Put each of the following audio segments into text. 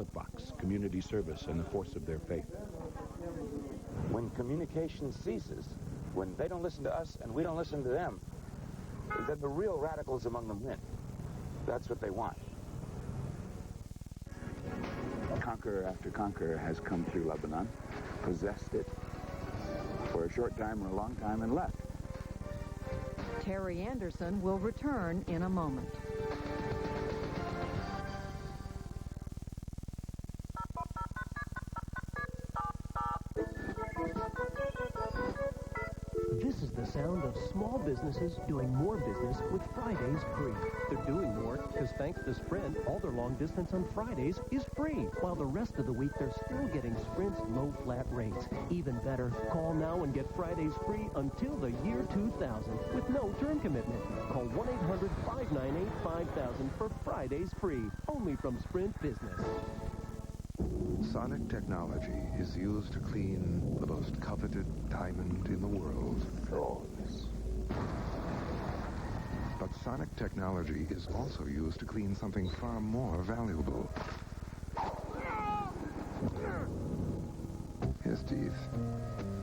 box, community service, and the force of their faith. When communication ceases, when they don't listen to us and we don't listen to them, then the real radicals among them win. That's what they want. Conqueror after conqueror has come through Lebanon, possessed it for a short time or a long time, and left. Terry Anderson will return in a moment. This is the sound of small businesses doing more business with Fridays free. They're doing more because thanks to Sprint, all their long distance on Fridays is free, while the rest of the week they're still getting Sprint's low flat rates. Even better, call now and get Fridays free until the year 2000 with no term commitment. Call 1-800-598-5000 for Fridays free, only from Sprint Business. Sonic technology is used to clean the most coveted diamond in the world. But Sonic technology is also used to clean something far more valuable. His teeth.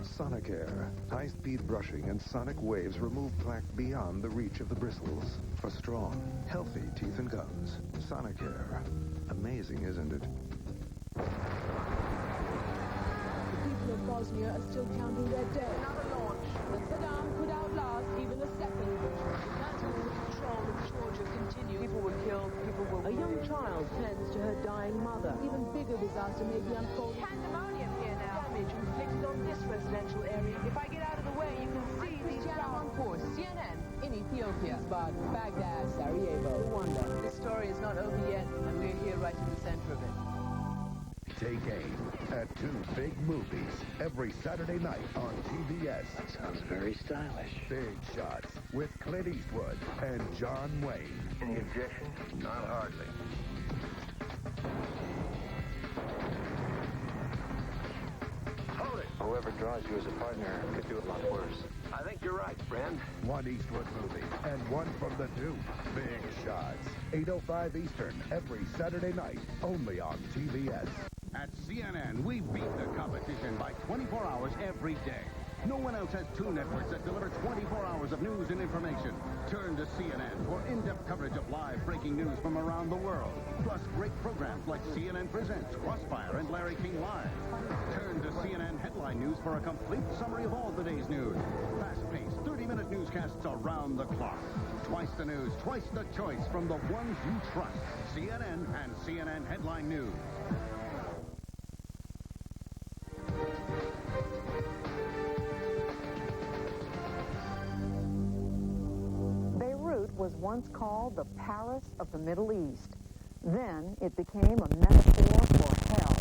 Sonicare. High-speed brushing and sonic waves remove plaque beyond the reach of the bristles. For strong, healthy teeth and gums. Sonicare. Amazing, isn't it? The people of Bosnia are still counting their dead. Another launch. That Saddam could outlast even a second. The battle for control of Georgia continues. People were killed. People were... A young child tends to her dying mother. Even bigger disaster may be unfolding. Pandemonium here now. Damage inflicted on this residential area. If I get out of the way, you can see these ground force. CNN in Ethiopia. Baghdad, Sarajevo, Rwanda. This story is not over yet, and we're here right in the center of it. Take aim at two big movies every Saturday night on TBS. That sounds very stylish. Big Shots with Clint Eastwood and John Wayne. Any objection? Not hardly. Hold it! Whoever draws you as a partner could do a lot worse. I think you're right, friend. One Eastwood movie and one from the two. Big Shots. 8:05 Eastern every Saturday night, only on TBS. At CNN, we beat the competition by 24 hours every day. No one else has two networks that deliver 24 hours of news and information. Turn to CNN for in-depth coverage of live breaking news from around the world. Plus great programs like CNN Presents, Crossfire, and Larry King Live. Turn to CNN Headline News for a complete summary of all the day's news. Fast-paced, 30-minute newscasts around the clock. Twice the news, twice the choice from the ones you trust. CNN and CNN Headline News. Was once called the Paris of the Middle East. Then it became a metaphor for hell.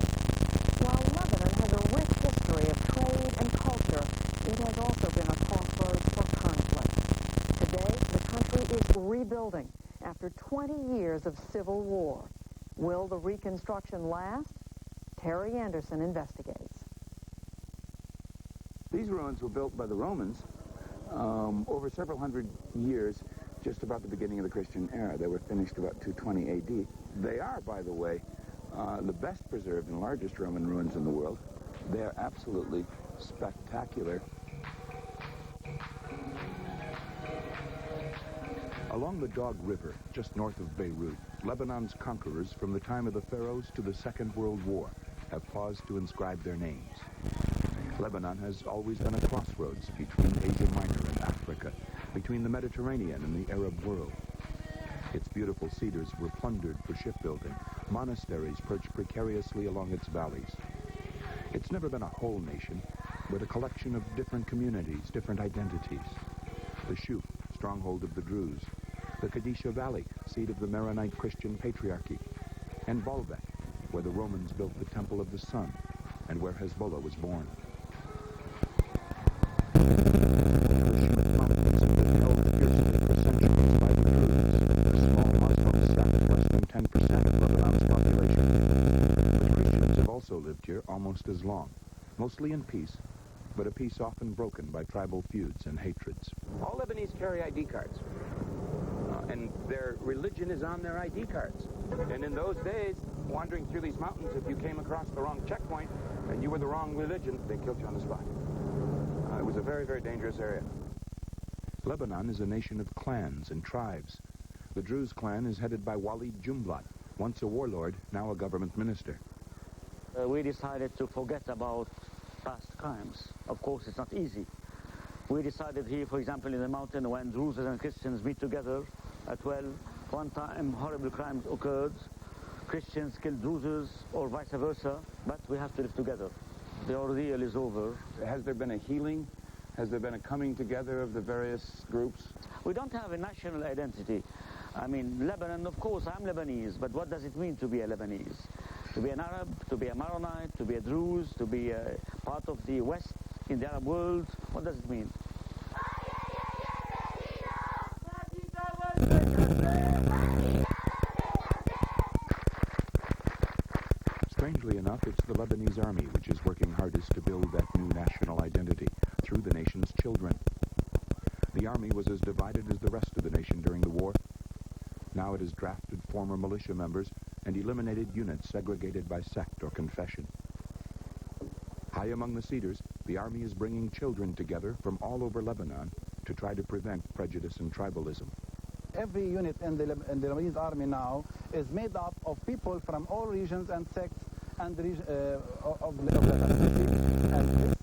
While Lebanon has a rich history of trade and culture, it has also been a crossroads for conflict. Today, the country is rebuilding after 20 years of civil war. Will the reconstruction last? Terry Anderson investigates. These ruins were built by the Romans over several hundred years, just about the beginning of the Christian era. They were finished about 220 A.D. They are, by the way, the best preserved and largest Roman ruins in the world. They are absolutely spectacular. Along the Dog River, just north of Beirut, Lebanon's conquerors from the time of the pharaohs to the Second World War have paused to inscribe their names. Lebanon has always been a crossroads between Asia Minor and Africa, between the Mediterranean and the Arab world. Its beautiful cedars were plundered for shipbuilding. Monasteries perched precariously along its valleys. It's never been a whole nation, but a collection of different communities, different identities. The Shuf, stronghold of the Druze. The Kadisha Valley, seat of the Maronite Christian Patriarchy. And Baalbek, where the Romans built the Temple of the Sun, and where Hezbollah was born. Lived here almost as long, mostly in peace, but a peace often broken by tribal feuds and hatreds. All Lebanese carry ID cards, and their religion is on their ID cards. And in those days, wandering through these mountains, if you came across the wrong checkpoint and you were the wrong religion, they killed you on the spot. It was a very, very dangerous area. Lebanon is a nation of clans and tribes. The Druze clan is headed by Walid Jumblat, once a warlord, now a government minister. We decided to forget about past crimes. Of course, it's not easy. We decided here, for example, in the mountain, when Druzes and Christians meet together at well, one time horrible crimes occurred. Christians killed Druzes or vice versa, but we have to live together. The ordeal is over. Has there been a healing? Has there been a coming together of the various groups? We don't have a national identity. I mean, Lebanon, of course, I'm Lebanese, but what does it mean to be a Lebanese? To be an Arab, to be a Maronite, to be a Druze, to be a part of the West in the Arab world? What does it mean? Strangely enough, it's the Lebanese army which is working hardest to build that new national identity through the nation's children. The army was as divided as the rest of the nation during the war. Now it has drafted former militia members and eliminated units segregated by sect or confession. High among the cedars, the army is bringing children together from all over Lebanon to try to prevent prejudice and tribalism. Every unit in the Lebanese army now is made up of people from all regions and sects and of Lebanon. And this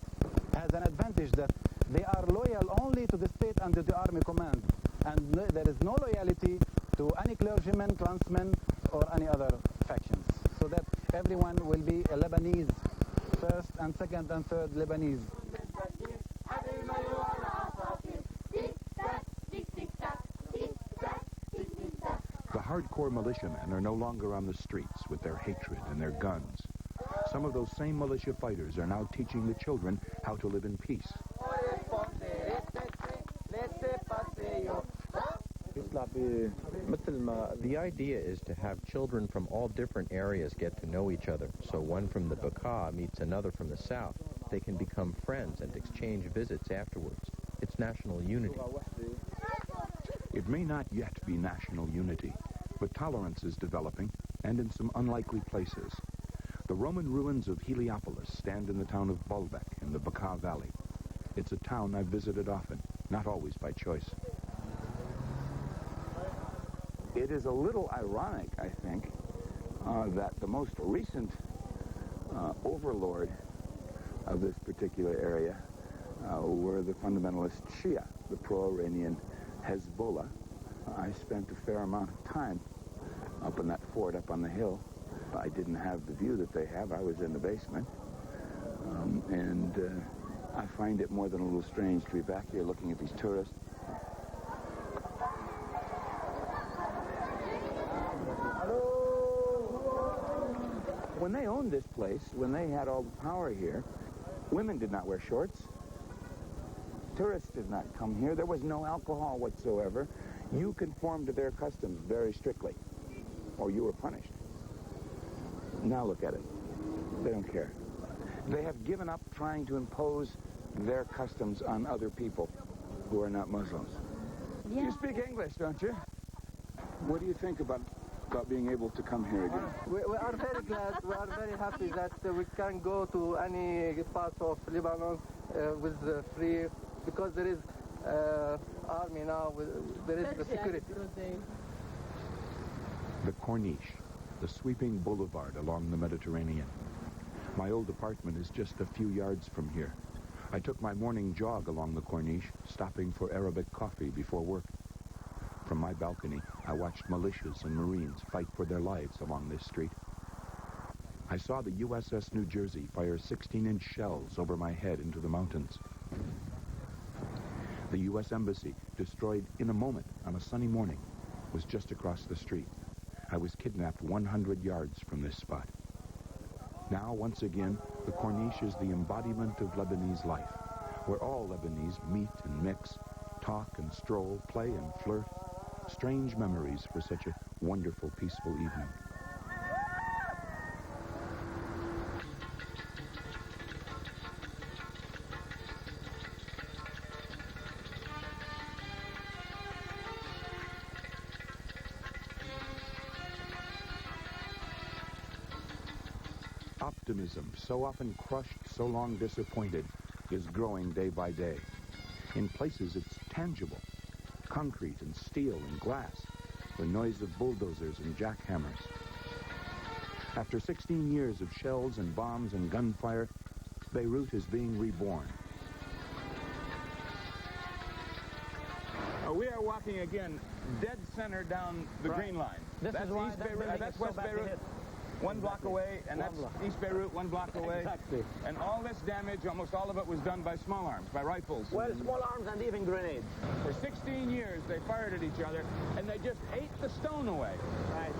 has an advantage that they are loyal only to the state under the army command. And there is no loyalty to any clergyman, clansman, or any other factions. So that everyone will be a Lebanese, first and second and third Lebanese. The hardcore militiamen are no longer on the streets with their hatred and their guns. Some of those same militia fighters are now teaching the children how to live in peace. The idea is to have children from all different areas get to know each other. So one from the Bekaa meets another from the south. They can become friends and exchange visits afterwards. It's national unity. It may not yet be national unity, but tolerance is developing, and in some unlikely places. The Roman ruins of Heliopolis stand in the town of Baalbek in the Bekaa Valley. It's a town I've visited often, not always by choice. It is a little ironic, I think, that the most recent overlord of this particular area were the fundamentalist Shia, the pro-Iranian Hezbollah. I spent a fair amount of time up in that fort up on the hill. I didn't have the view that they have. I was in the basement. And I find it more than a little strange to be back here looking at these tourists. When they owned this place, when they had all the power here, women did not wear shorts. Tourists did not come here. There was no alcohol whatsoever. You conformed to their customs very strictly, or you were punished. Now look at it. They don't care. They have given up trying to impose their customs on other people who are not Muslims. Yeah. You speak English, don't you? What do you think about being able to come here again? We are very glad, we are very happy that we can go to any part of Lebanon with free, because there is army now, there is the security. The Corniche, the sweeping boulevard along the Mediterranean. My old apartment is just a few yards from here. I took my morning jog along the Corniche, stopping for Arabic coffee before work. From my balcony, I watched militias and Marines fight for their lives along this street. I saw the USS New Jersey fire 16-inch shells over my head into the mountains. The U.S. Embassy, destroyed in a moment on a sunny morning, was just across the street. I was kidnapped 100 yards from this spot. Now, once again, the Corniche is the embodiment of Lebanese life, where all Lebanese meet and mix, talk and stroll, play and flirt. Strange memories for such a wonderful, peaceful evening. Optimism, so often crushed, so long disappointed, is growing day by day. In places it's tangible. Concrete and steel and glass, the noise of bulldozers and jackhammers. After 16 years of shells and bombs and gunfire, Beirut is being reborn. We are walking again dead center down the green line. That's East Beirut, that's West Beirut. One block away, and that's East Beirut, 1 block away. Exactly. And all this damage, almost all of it was done by small arms, by rifles. Well, small arms and even grenades. For 16 years, they fired at each other, and they just ate the stone away. Right.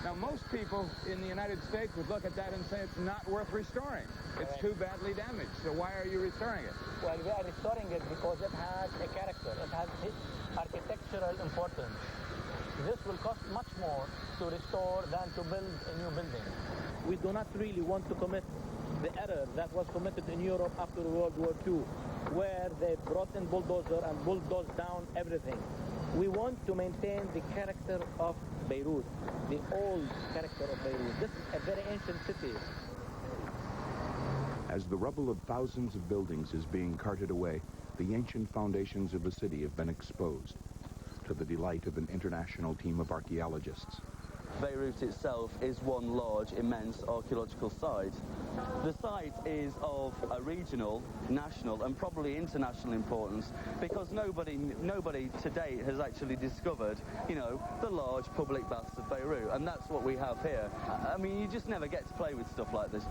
Now, most people in the United States would look at that and say it's not worth restoring. It's too badly damaged, so why are you restoring it? Well, we are restoring it because it has a character. It has architectural importance. This will cost much more to restore than to build a new building. We do not really want to commit the error that was committed in Europe after World War II, where they brought in bulldozer and bulldozed down everything. We want to maintain the character of Beirut, the old character of Beirut. This is a very ancient city. As the rubble of thousands of buildings is being carted away, the ancient foundations of the city have been exposed, to the delight of an international team of archaeologists. Beirut itself is one large, immense archaeological site. The site is of a regional, national and probably international importance because nobody to date has actually discovered, you know, the large public baths of Beirut, and that's what we have here. I mean, you just never get to play with stuff like this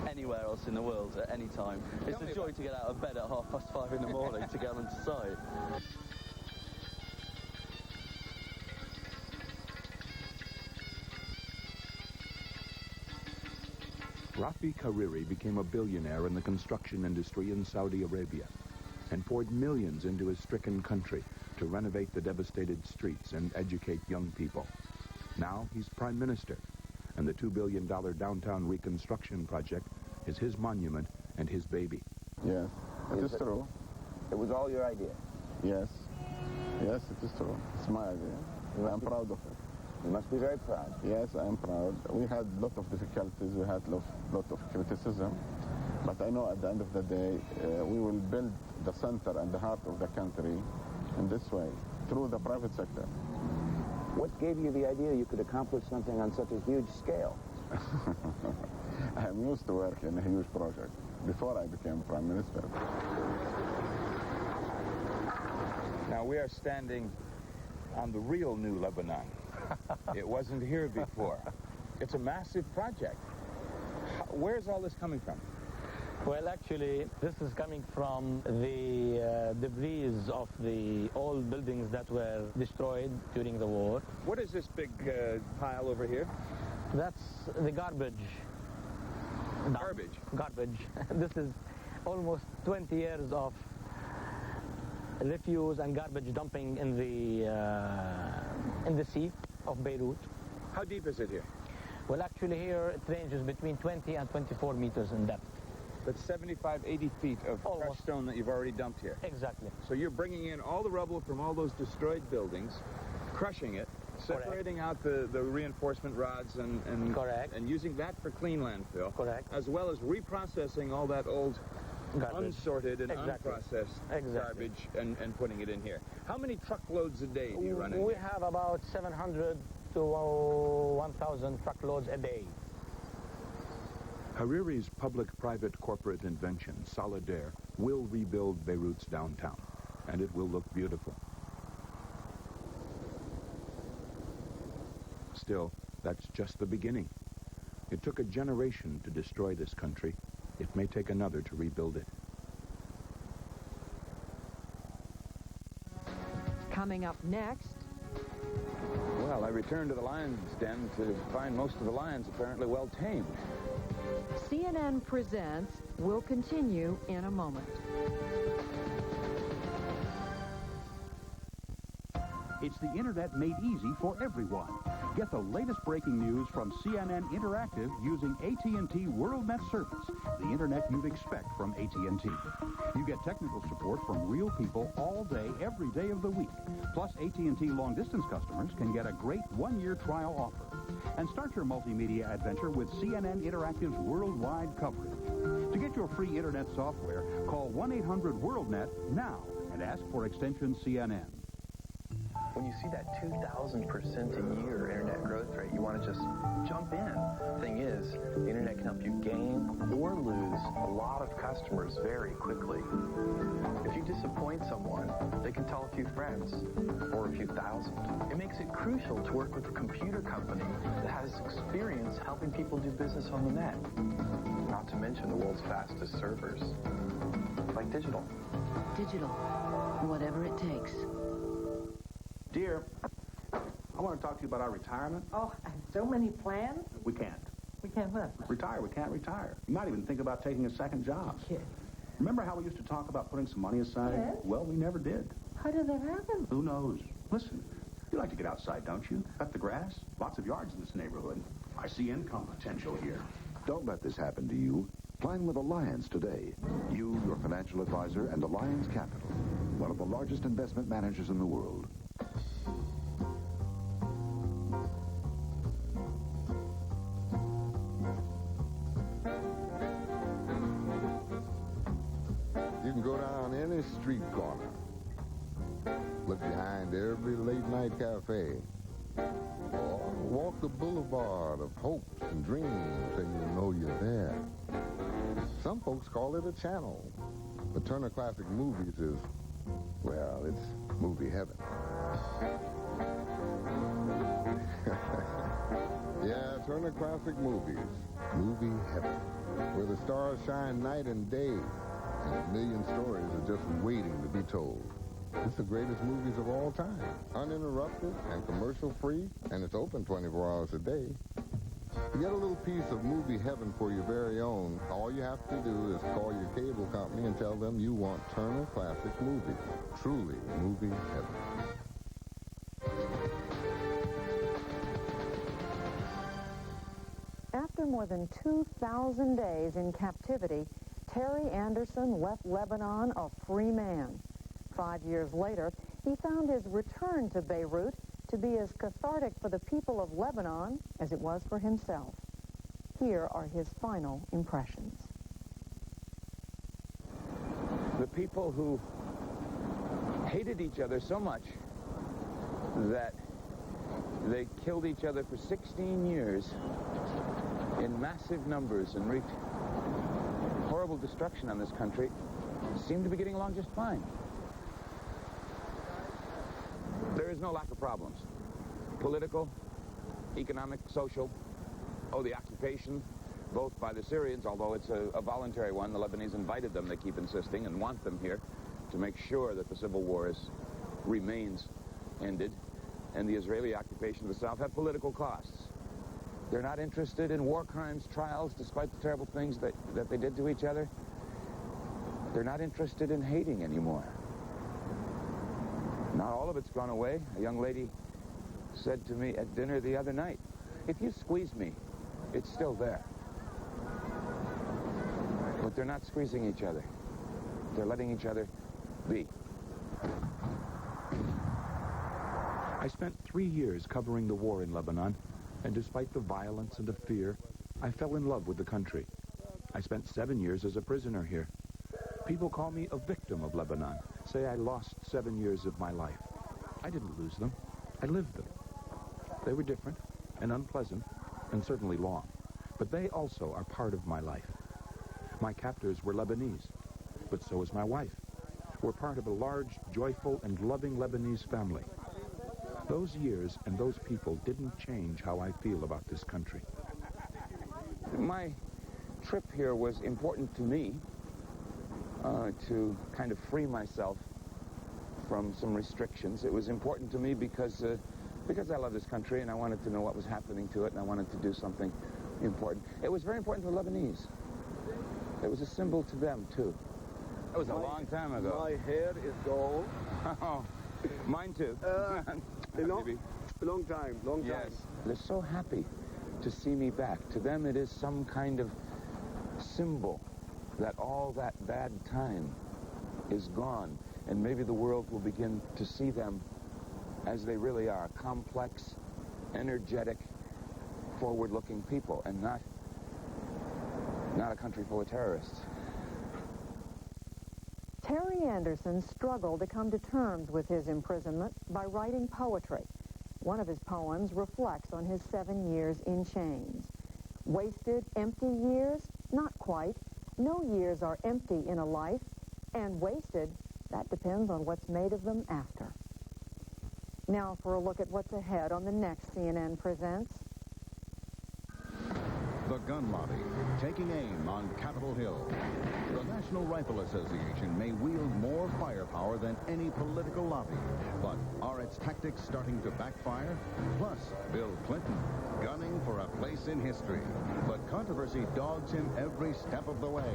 anywhere else in the world at any time. It's a joy to get out of bed at 5:30 in the morning to get onto site. Rafi Kariri became a billionaire in the construction industry in Saudi Arabia and poured millions into his stricken country to renovate the devastated streets and educate young people. Now he's prime minister, and the $2 billion downtown reconstruction project is his monument and his baby. Yes, it is true. It was all your idea? Yes. Yes, it is true. It's my idea. I'm proud of it. You must be very proud. Yes, I am proud. We had a lot of difficulties. We had a lot of criticism. But I know at the end of the day, we will build the center and the heart of the country in this way, through the private sector. What gave you the idea you could accomplish something on such a huge scale? I am used to work in a huge project before I became prime minister. Now we are standing on the real new Lebanon. It wasn't here before. It's a massive project. Where's all this coming from? Well, actually, this is coming from the debris of the old buildings that were destroyed during the war. What is this big pile over here? That's the garbage. Garbage? Garbage. This is almost 20 years of refuse and garbage dumping in the sea of Beirut. How deep is it here? Well, actually here it ranges between 20 and 24 meters in depth. That's 75, 80 feet of crushed stone that you've already dumped here. Exactly. So you're bringing in all the rubble from all those destroyed buildings, crushing it, separating out the reinforcement rods and Correct. And using that for clean landfill. Correct. As well as reprocessing all that old garbage. Unsorted and unprocessed garbage and putting it in here. How many truckloads a day do you run in? We have about 700 to 1,000 truckloads a day. Hariri's public-private corporate invention, Solidaire, will rebuild Beirut's downtown, and it will look beautiful. Still, that's just the beginning. It took a generation to destroy this country. It may take another to rebuild it. Coming up next... Well, I returned to the lion's den to find most of the lions apparently well tamed. CNN Presents will continue in a moment. It's the internet made easy for everyone. Get the latest breaking news from CNN Interactive using AT&T WorldNet service, the internet you'd expect from AT&T. You get technical support from real people all day, every day of the week. Plus, AT&T long-distance customers can get a great one-year trial offer. And start your multimedia adventure with CNN Interactive's worldwide coverage. To get your free internet software, call 1-800-WorldNet now and ask for extension CNN. When you see that 2,000% a year internet growth rate, you want to just jump in. Thing is, the internet can help you gain or lose a lot of customers very quickly. If you disappoint someone, they can tell a few friends or a few thousand. It makes it crucial to work with a computer company that has experience helping people do business on the net. Not to mention the world's fastest servers, like digital. Digital, whatever it takes. Dear, I want to talk to you about our retirement. Oh, so many plans? We can't. We can't what? Retire. We can't retire. You might even think about taking a second job. Yeah. Remember how we used to talk about putting some money aside? Yes. Well, we never did. How did that happen? Who knows? Listen, you like to get outside, don't you? Cut the grass. Lots of yards in this neighborhood. I see income potential here. Don't let this happen to you. Plan with Alliance today. You, your financial advisor, and Alliance Capital, one of the largest investment managers in the world. You can go down any street corner, look behind every late-night cafe, or walk the boulevard of hopes and dreams and you know you're there. Some folks call it a channel, but Turner Classic Movies is, well, it's movie heaven. Yeah, Turner Classic Movies, movie heaven, where the stars shine night and day, and a million stories are just waiting to be told. It's the greatest movies of all time, uninterrupted and commercial-free, and it's open 24 hours a day. To get a little piece of movie heaven for your very own, all you have to do is call your cable company and tell them you want Turner Classic Movies. Truly movie heaven. After more than 2,000 days in captivity, Terry Anderson left Lebanon a free man. 5 years later, he found his return to Beirut to be as cathartic for the people of Lebanon as it was for himself. Here are his final impressions. The people who hated each other so much that they killed each other for 16 years in massive numbers and wreaked horrible destruction on this country seem to be getting along just fine. There is no lack of problems. Political, economic, social. Oh, the occupation, both by the Syrians, although it's a voluntary one. The Lebanese invited them, they keep insisting, and want them here to make sure that the civil war remains ended. And the Israeli occupation of the South have political costs. They're not interested in war crimes trials, despite the terrible things that they did to each other. They're not interested in hating anymore. Not all of it's gone away. A young lady said to me at dinner the other night, if you squeeze me, it's still there. But they're not squeezing each other. They're letting each other be. I spent 3 years covering the war in Lebanon, and despite the violence and the fear, I fell in love with the country. I spent 7 years as a prisoner here. People call me a victim of Lebanon, say I lost 7 years of my life. I didn't lose them. I lived them. They were different and unpleasant and certainly long, but they also are part of my life. My captors were Lebanese, but so is my wife. We're part of a large, joyful, and loving Lebanese family. Those years and those people didn't change how I feel about this country. My trip here was important to me to kind of free myself from some restrictions. It was important to me because I love this country and I wanted to know what was happening to it and I wanted to do something important. It was very important to the Lebanese. It was a symbol to them, too. That was a long time ago. My hair is gold. Oh, mine too. You know, Long time. Yes. They're so happy to see me back. To them, it is some kind of symbol that all that bad time is gone, and maybe the world will begin to see them as they really are, complex, energetic, forward-looking people, and not a country full of terrorists. Terry Anderson struggled to come to terms with his imprisonment by writing poetry. One of his poems reflects on his 7 years in chains. Wasted, empty years? Not quite. No years are empty in a life, and wasted, that depends on what's made of them after. Now for a look at what's ahead on the next CNN Presents. The gun lobby, taking aim on Capitol Hill. The National Rifle Association may wield more firepower than any political lobby. But are its tactics starting to backfire? Plus, Bill Clinton, gunning for a place in history. But controversy dogs him every step of the way.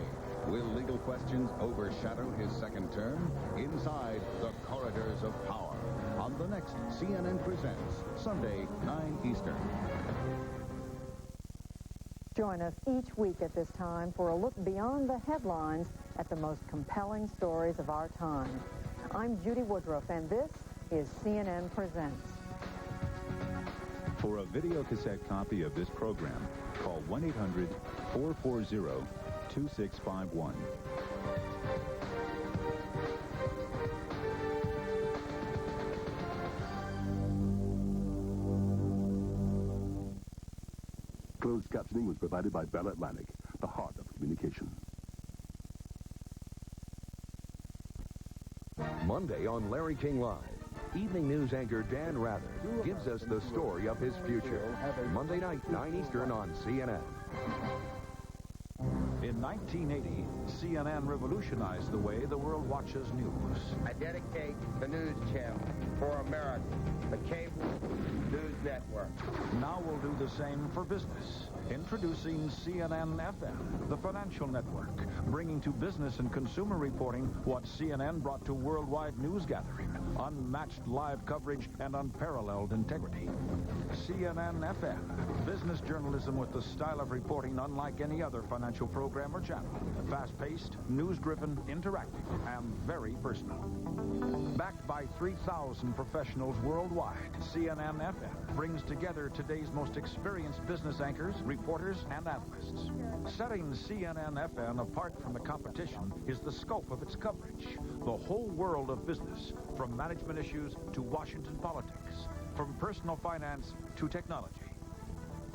Will legal questions overshadow his second term? Inside the corridors of power. On the next CNN Presents, Sunday, 9 Eastern. Join us each week at this time for a look beyond the headlines at the most compelling stories of our time. I'm Judy Woodruff, and this is CNN Presents. For a videocassette copy of this program, call 1-800-440-2651. Closed captioning was provided by Bell Atlantic, the heart of communication. Monday on Larry King Live, evening news anchor Dan Rather gives us the story of his future. Monday night, 9 Eastern on CNN. In 1980, CNN revolutionized the way the world watches news. I dedicate the news channel for America, the cable news network. Now we'll do the same for business. Introducing CNN FM, the financial network, bringing to business and consumer reporting what CNN brought to worldwide news gathering, unmatched live coverage and unparalleled integrity. CNN FM, business journalism with the style of reporting unlike any other financial program or channel. Fast-paced, news-driven, interactive, and very personal. Backed by 3,000 professionals worldwide, CNN FM brings together today's most experienced business anchors, reporters, and analysts. Setting CNN FM apart from the competition is the scope of its coverage. The whole world of business, from management issues to Washington politics, from personal finance to technology.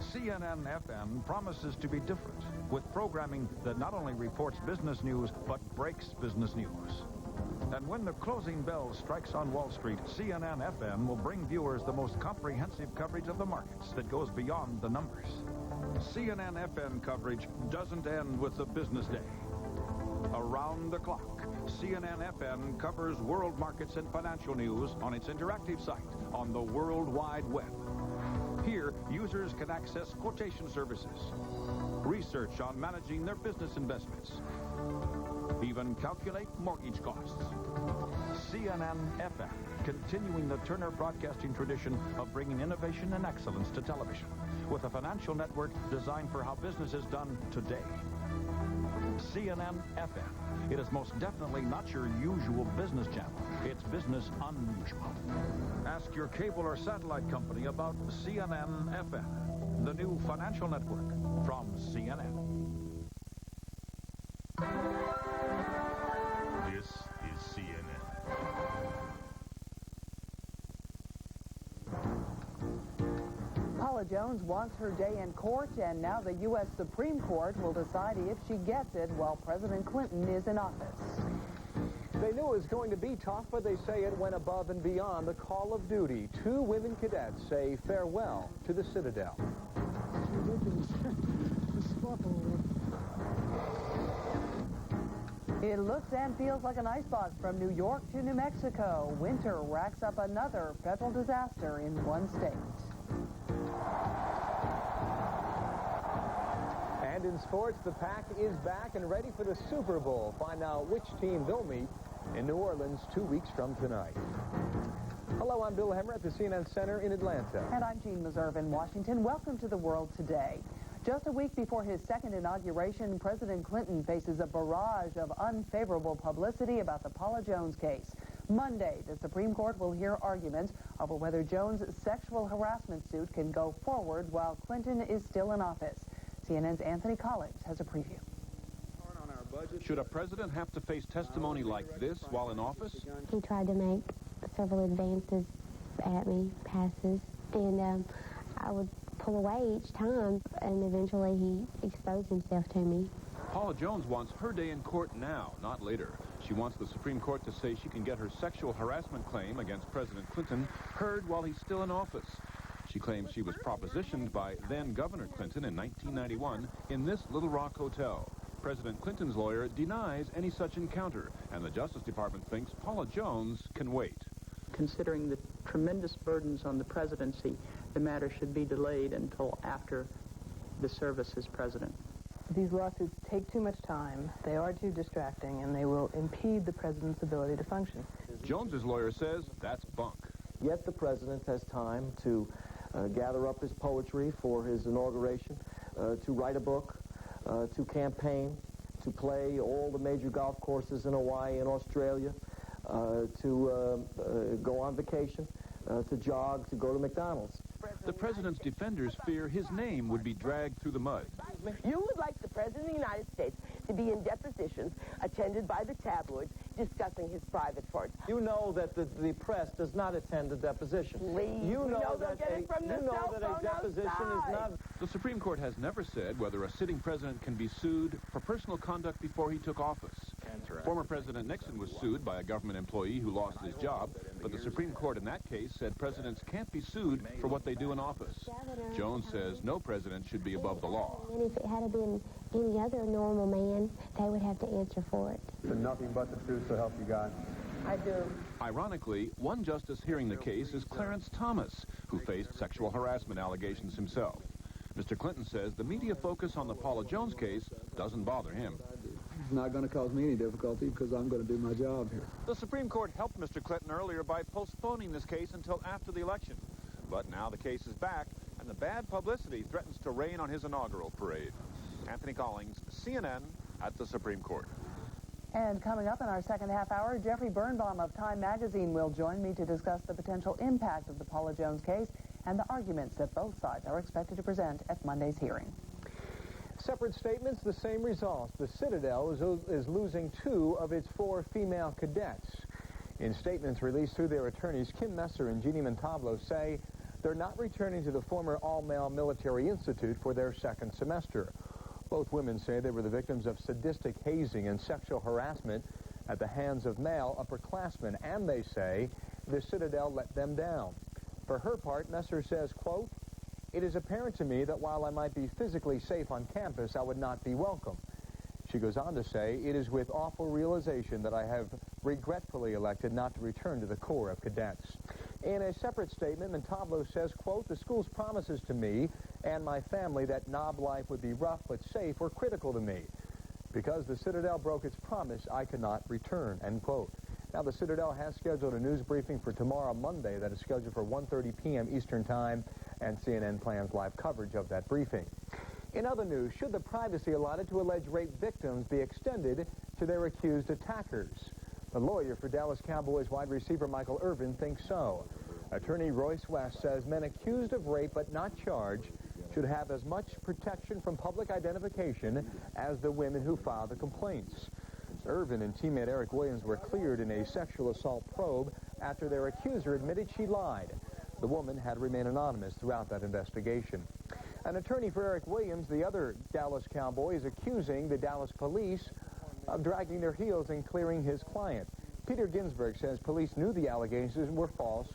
CNN FM promises to be different, with programming that not only reports business news, but breaks business news. And when the closing bell strikes on Wall Street, CNN FM will bring viewers the most comprehensive coverage of the markets that goes beyond the numbers. CNN FM coverage doesn't end with the business day. Around the clock, CNN FM covers world markets and financial news on its interactive site on the World Wide Web. Here, users can access quotation services, research on managing their business investments, even calculate mortgage costs. CNN FM, continuing the Turner Broadcasting tradition of bringing innovation and excellence to television, with a financial network designed for how business is done today. CNN FM. It is most definitely not your usual business channel. It's business unusual. Ask your cable or satellite company about CNN FM, the new financial network from CNN. This is CNN. Paula Jones wants her day in court, and now the U.S. Supreme Court will decide if she gets it while President Clinton is in office. They knew it was going to be tough, but they say it went above and beyond the call of duty. 2 women cadets say farewell to the Citadel. It looks and feels like an icebox from New York to New Mexico. Winter racks up another federal disaster in one state. And in sports, the Pack is back and ready for the Super Bowl. Find out which team they'll meet in New Orleans 2 weeks from tonight. Hello. Now I'm Bill Hemmer at the CNN Center in Atlanta. And I'm Jean Meserve in Washington. Welcome to the World Today. Just a week before his second inauguration, President Clinton faces a barrage of unfavorable publicity about the Paula Jones case. Monday, the Supreme Court will hear arguments over whether Jones' sexual harassment suit can go forward while Clinton is still in office. CNN's Anthony Collins has a preview. Should a president have to face testimony like this while in office? He tried to make several advances at me, passes, and I would pull away each time, and eventually he exposed himself to me. Paula Jones wants her day in court now, not later. She wants the Supreme Court to say she can get her sexual harassment claim against President Clinton heard while he's still in office. She claims she was propositioned by then-Governor Clinton in 1991 in this Little Rock hotel. President Clinton's lawyer denies any such encounter, and the Justice Department thinks Paula Jones can wait. Considering the tremendous burdens on the presidency, the matter should be delayed until after the service as president. These lawsuits take too much time, they are too distracting, and they will impede the president's ability to function. Jones's lawyer says that's bunk. Yet the president has time to gather up his poetry for his inauguration, to write a book, to campaign, to play all the major golf courses in Hawaii and Australia, to go on vacation, to jog, to go to McDonald's. The president's defenders fear his name would be dragged through the mud. You would like the President of the United States to be in depositions attended by the tabloids discussing his private parts. You know that the press does not attend a deposition. Please, you know that a deposition is not... The Supreme Court has never said whether a sitting president can be sued for personal conduct before he took office. Former President Nixon was sued by a government employee who lost his job, but the Supreme Court in that case said presidents can't be sued for what they do in office. Jones says no president should be above the law. And if it had been any other normal man, they would have to answer for it. Nothing but the truth to help you, God. I do. Ironically, one justice hearing the case is Clarence Thomas, who faced sexual harassment allegations himself. Mr. Clinton says the media focus on the Paula Jones case doesn't bother him. It's not going to cause me any difficulty because I'm going to do my job here. The Supreme Court helped Mr. Clinton earlier by postponing this case until after the election. But now the case is back, and the bad publicity threatens to rain on his inaugural parade. Anthony Collins, CNN, at the Supreme Court. And coming up in our second half hour, Jeffrey Birnbaum of Time magazine will join me to discuss the potential impact of the Paula Jones case and the arguments that both sides are expected to present at Monday's hearing. Separate statements, the same results. The Citadel is losing 2 of its 4 female cadets. In statements released through their attorneys, Kim Messer and Jeannie Montalvo say they're not returning to the former all-male military institute for their second semester. Both women say they were the victims of sadistic hazing and sexual harassment at the hands of male upperclassmen, and they say the Citadel let them down. For her part, Messer says, quote, "It is apparent to me that while I might be physically safe on campus, I would not be welcome." She goes on to say, "It is with awful realization that I have regretfully elected not to return to the Corps of Cadets." In a separate statement, Montalvo says, quote, "The school's promises to me and my family that knob life would be rough but safe were critical to me. Because the Citadel broke its promise, I cannot return," end quote. Now, the Citadel has scheduled a news briefing for tomorrow, Monday, that is scheduled for 1:30 p.m. Eastern Time, and CNN plans live coverage of that briefing. In other news, should the privacy allotted to alleged rape victims be extended to their accused attackers? The lawyer for Dallas Cowboys wide receiver Michael Irvin thinks so. Attorney Royce West says men accused of rape but not charged should have as much protection from public identification as the women who filed the complaints. Irvin and teammate Eric Williams were cleared in a sexual assault probe after their accuser admitted she lied. The woman had remained anonymous throughout that investigation. An attorney for Eric Williams, the other Dallas Cowboy, is accusing the Dallas police of dragging their heels in clearing his client. Peter Ginsburg says police knew the allegations were false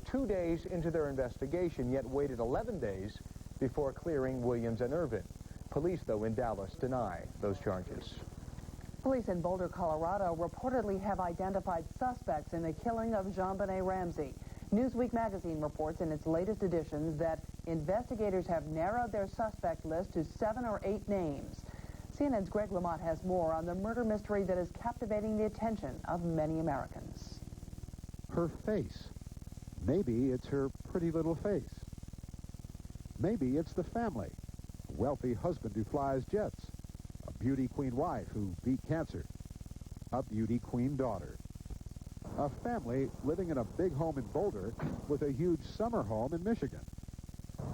2 days into their investigation, yet waited 11 days before clearing Williams and Irvin. Police, though, in Dallas deny those charges. Police in Boulder, Colorado reportedly have identified suspects in the killing of JonBenet Ramsey. Newsweek magazine reports in its latest editions that investigators have narrowed their suspect list to 7 or 8 names. CNN's Greg Lamont has more on the murder mystery that is captivating the attention of many Americans. Her face, Maybe it's her pretty little face. Maybe it's the family. A wealthy husband who flies jets. A beauty queen wife who beat cancer. A beauty queen daughter. A family living in a big home in Boulder with a huge summer home in Michigan.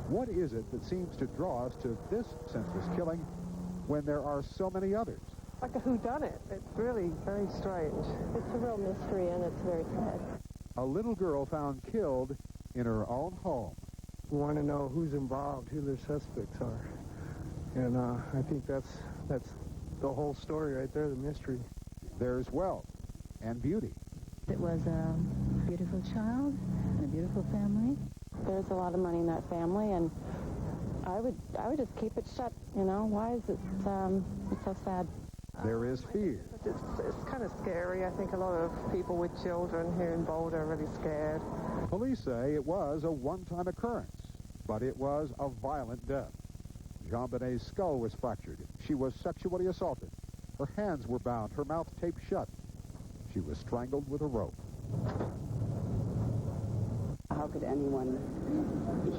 What is it that seems to draw us to this senseless killing when there are so many others? Like a whodunit. It's really very strange. It's a real mystery, and it's very sad. A little girl found killed in her own home. We want to know who's involved, who their suspects are. And I think that's the whole story right there, the mystery. There's wealth and beauty. It was a beautiful child and a beautiful family. There's a lot of money in that family, and I would just keep it shut. You know, why is it it's so sad? There is fear. It's kind of scary. I think a lot of people with children here in Boulder are really scared. Police say it was a one-time occurrence, but it was a violent death. Jean Benet's skull was fractured. She was sexually assaulted. Her hands were bound, her mouth taped shut. She was strangled with a rope. How could anyone,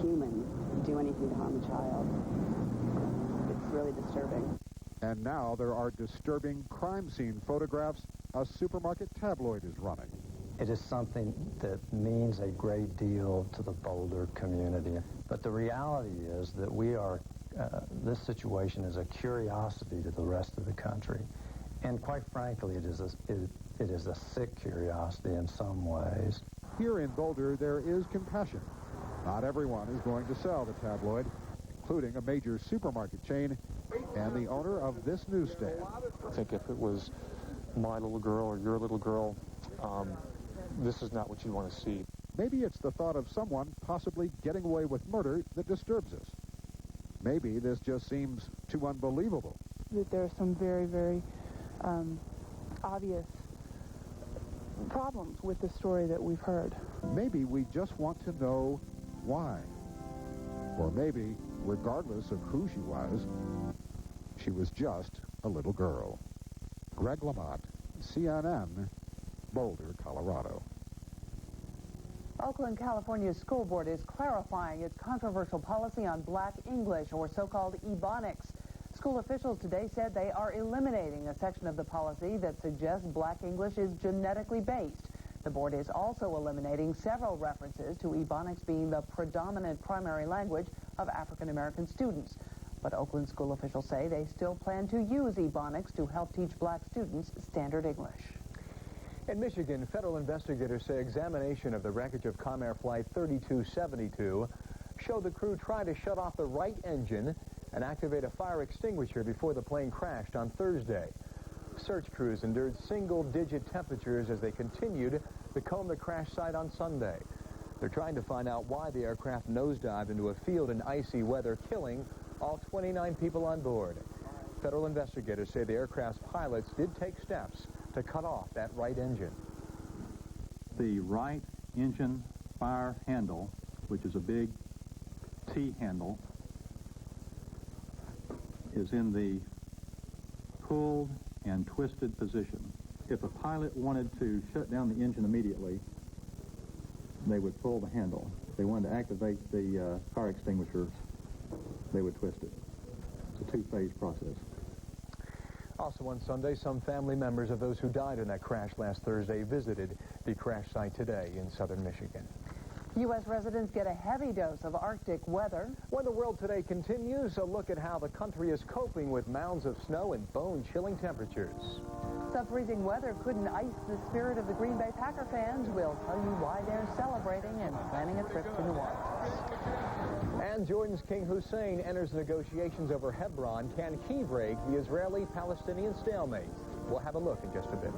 human, do anything to harm a child? It's really disturbing. And now there are disturbing crime scene photographs a supermarket tabloid is running. It is something that means a great deal to the Boulder community. But the reality is that we are, this situation is a curiosity to the rest of the country. And quite frankly, it is a sick curiosity in some ways. Here in Boulder, there is compassion. Not everyone is going to sell the tabloid, including a major supermarket chain and the owner of this newsstand. I think if it was my little girl or your little girl, this is not what you want to see. Maybe it's the thought of someone possibly getting away with murder that disturbs us. Maybe this just seems too unbelievable. That there are some very, very obvious problems with the story that we've heard. Maybe we just want to know why. Or maybe, regardless of who she was just a little girl. Greg Lamont, CNN, Boulder, Colorado. Oakland, California's school board is clarifying its controversial policy on Black English, or so-called Ebonics. School officials today said they are eliminating a section of the policy that suggests Black English is genetically based. The board is also eliminating several references to Ebonics being the predominant primary language of African American students. But Oakland school officials say they still plan to use Ebonics to help teach black students standard English. In Michigan, federal investigators say examination of the wreckage of Comair Flight 3272 showed the crew try to shut off the right engine and activate a fire extinguisher before the plane crashed on Thursday. Search crews endured single-digit temperatures as they continued to comb the crash site on Sunday. They're trying to find out why the aircraft nosedived into a field in icy weather, killing all 29 people on board. Federal investigators say the aircraft's pilots did take steps to cut off that right engine. The right engine fire handle, which is a big T handle, is in the pulled and twisted position. If a pilot wanted to shut down the engine immediately, they would pull the handle. If they wanted to activate the fire extinguisher, they would twist it. It's a two-phase process. Also on Sunday, some family members of those who died in that crash last Thursday visited the crash site today in southern Michigan. U.S. residents get a heavy dose of Arctic weather. When the World Today continues, a look at how the country is coping with mounds of snow and bone-chilling temperatures. Sub-freezing weather couldn't ice the spirit of the Green Bay Packer fans. We'll tell you why they're celebrating and planning a trip to New Orleans. And Jordan's King Hussein enters negotiations over Hebron. Can he break the Israeli-Palestinian stalemate? We'll have a look in just a bit.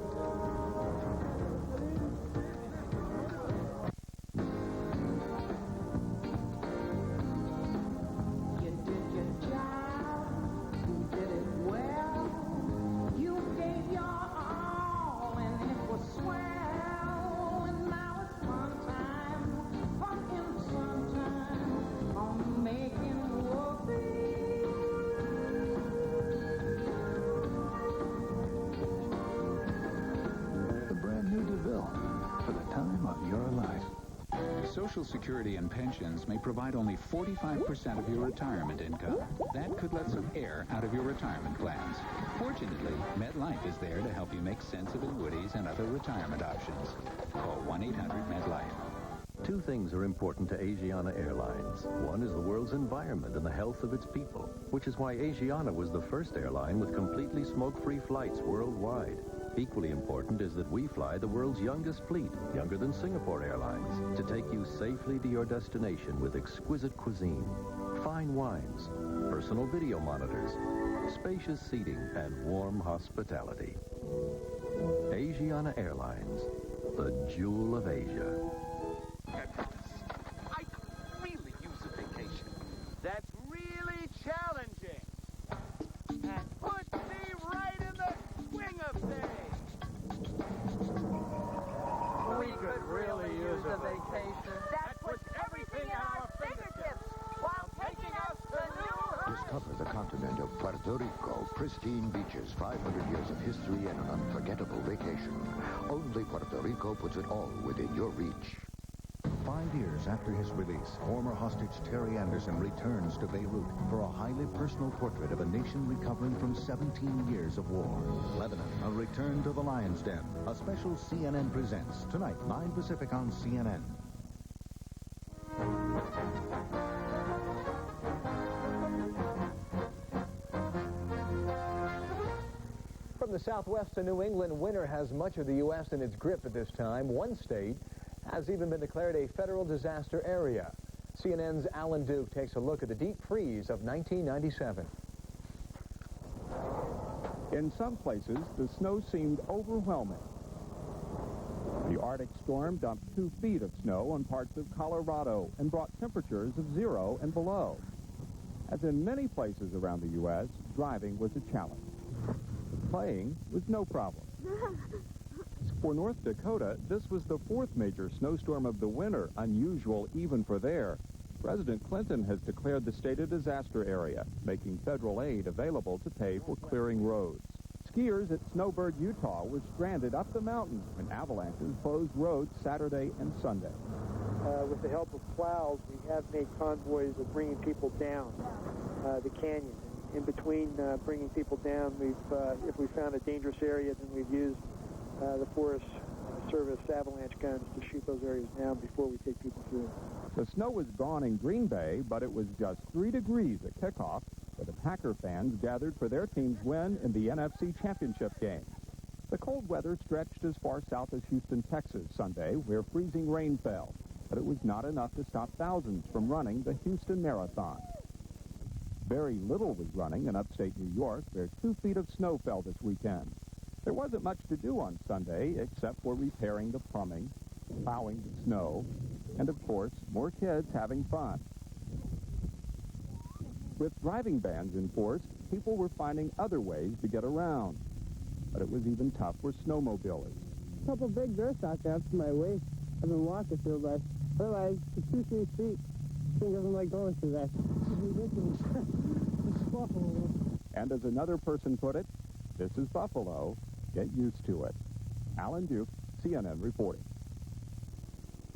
Social Security and pensions may provide only 45% of your retirement income. That could let some air out of your retirement plans. Fortunately, MetLife is there to help you make sense of annuities and other retirement options. Call 1-800-MetLife. Two things are important to Asiana Airlines. One is the world's environment and the health of its people, which is why Asiana was the first airline with completely smoke-free flights worldwide. Equally important is that we fly the world's youngest fleet, younger than Singapore Airlines, to take you safely to your destination with exquisite cuisine, fine wines, personal video monitors, spacious seating, and warm hospitality. Asiana Airlines, the jewel of Asia. I could really use a vacation. That's really challenging. And puts me right in the swing of things. We could really use a vacation. That puts everything at our fingertips while taking us to new... Discover the continent of Puerto Rico. Pristine beaches, 500 years of history, and an unforgettable vacation. Only Puerto Rico puts it all within your reach. 5 years after his release, former hostage Terry Anderson returns to Beirut for a highly personal portrait of a nation recovering from 17 years of war. Lebanon, a return to the Lion's Den. A special CNN presents tonight, 9 Pacific on CNN. From the southwest to New England, winter has much of the U.S. in its grip at this time. One state has even been declared a federal disaster area. CNN's Alan Duke takes a look at the deep freeze of 1997. In some places, the snow seemed overwhelming. The Arctic storm dumped 2 feet of snow on parts of Colorado and brought temperatures of 0 and below. As in many places around the U.S., driving was a challenge. Playing was no problem. For North Dakota, this was the 4th major snowstorm of the winter, unusual even for there. President Clinton has declared the state a disaster area, making federal aid available to pay for clearing roads. Skiers at Snowbird, Utah were stranded up the mountain when avalanches closed roads Saturday and Sunday. With the help of plows, we have made convoys of bringing people down the canyon. In between bringing people down, if we found a dangerous area, then we've used the Forest Service avalanche guns to shoot those areas down before we take people through. The snow was gone in Green Bay, but it was just 3 degrees at kickoff, where the Packer fans gathered for their team's win in the NFC Championship game. The cold weather stretched as far south as Houston, Texas, Sunday, where freezing rain fell, but it was not enough to stop thousands from running the Houston Marathon. Very little was running in upstate New York, where 2 feet of snow fell this weekend. There wasn't much to do on Sunday except for repairing the plumbing, plowing the snow, and of course, more kids having fun. With driving bans enforced, people were finding other ways to get around. But it was even tough for snowmobilists. A couple big dirt socks out to my waist. I've been walking through, but otherwise, it's 2-3 feet. Thing doesn't like going through that. It's ridiculous. It's Buffalo. And as another person put it, this is Buffalo. Get used to it. Alan Duke, CNN reporting.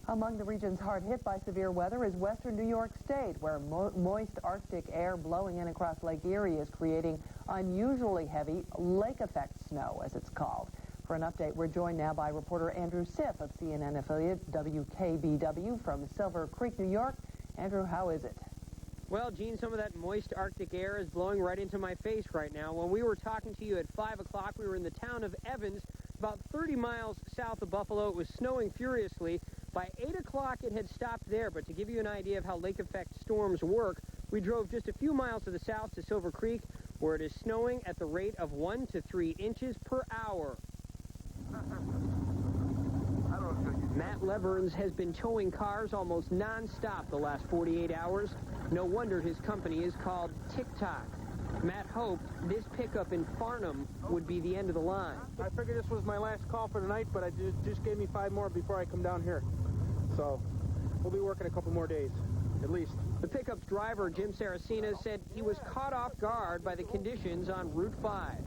Among the regions hard hit by severe weather is western New York State, where moist Arctic air blowing in across Lake Erie is creating unusually heavy lake effect snow, as it's called. For an update, we're joined now by reporter Andrew Siff of CNN affiliate WKBW from Silver Creek, New York. Andrew, how is it? Well, Gene, some of that moist Arctic air is blowing right into my face right now. When we were talking to you at 5 o'clock, we were in the town of Evans, about 30 miles south of Buffalo. It was snowing furiously. By 8 o'clock, it had stopped there. But to give you an idea of how lake effect storms work, we drove just a few miles to the south to Silver Creek, where it is snowing at the rate of 1 to 3 inches per hour. Matt Leverns has been towing cars almost non-stop the last 48 hours. No wonder his company is called TikTok. Matt hoped this pickup in Farnham would be the end of the line. I figured this was my last call for the night, but I just gave me 5 more before I come down here. So we'll be working a couple more days, at least. The pickup's driver, Jim Saracena, said he was caught off guard by the conditions on Route 5.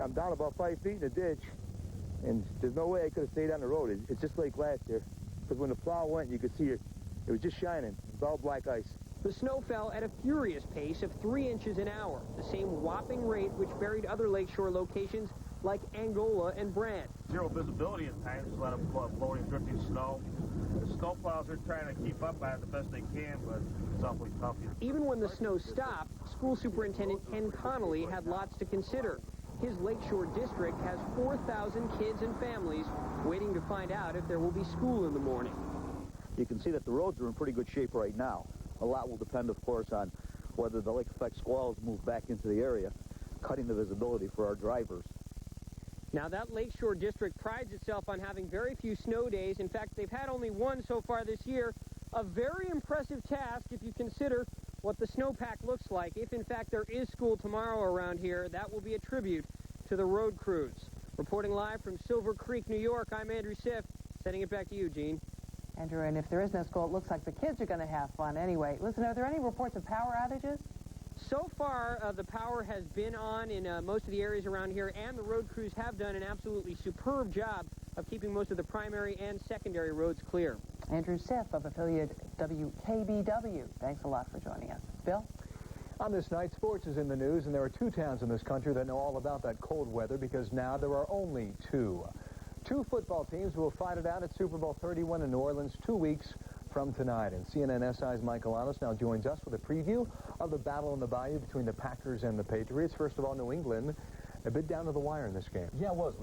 I'm down about 5 feet in the ditch, and there's no way I could have stayed on the road. It's just like last year, because when the plow went, you could see It was just shining. It was all black ice. The snow fell at a furious pace of 3 inches an hour, the same whopping rate which buried other lakeshore locations like Angola and Brant. Zero visibility at times, just let them floating, drifting snow. The snowplows are trying to keep up at it the best they can, but it's awfully tough here. Even when the snow stopped, School Superintendent Ken Connolly had lots to consider. His Lakeshore district has 4,000 kids and families waiting to find out if there will be school in the morning. You can see that the roads are in pretty good shape right now. A lot will depend, of course, on whether the lake effect squalls move back into the area, cutting the visibility for our drivers. Now, that Lakeshore district prides itself on having very few snow days. In fact, they've had only one so far this year. A very impressive task if you consider what the snowpack looks like. If, in fact, there is school tomorrow around here, that will be a tribute to the road crews. Reporting live from Silver Creek, New York, I'm Andrew Siff. Sending it back to you, Gene. Andrew, and if there is no school, it looks like the kids are going to have fun anyway. Listen, are there any reports of power outages? So far, the power has been on in most of the areas around here, and the road crews have done an absolutely superb job of keeping most of the primary and secondary roads clear. Andrew Siff of affiliate WKBW. Thanks a lot for joining us. Bill? On this night, sports is in the news, and there are 2 towns in this country that know all about that cold weather because now there are only 2. 2 football teams will fight it out at Super Bowl 31 in New Orleans 2 weeks from tonight. And CNN SI's Michael Anos now joins us with a preview of the battle in the Bayou between the Packers and the Patriots. First of all, New England, a bit down to the wire in this game. Yeah, it was.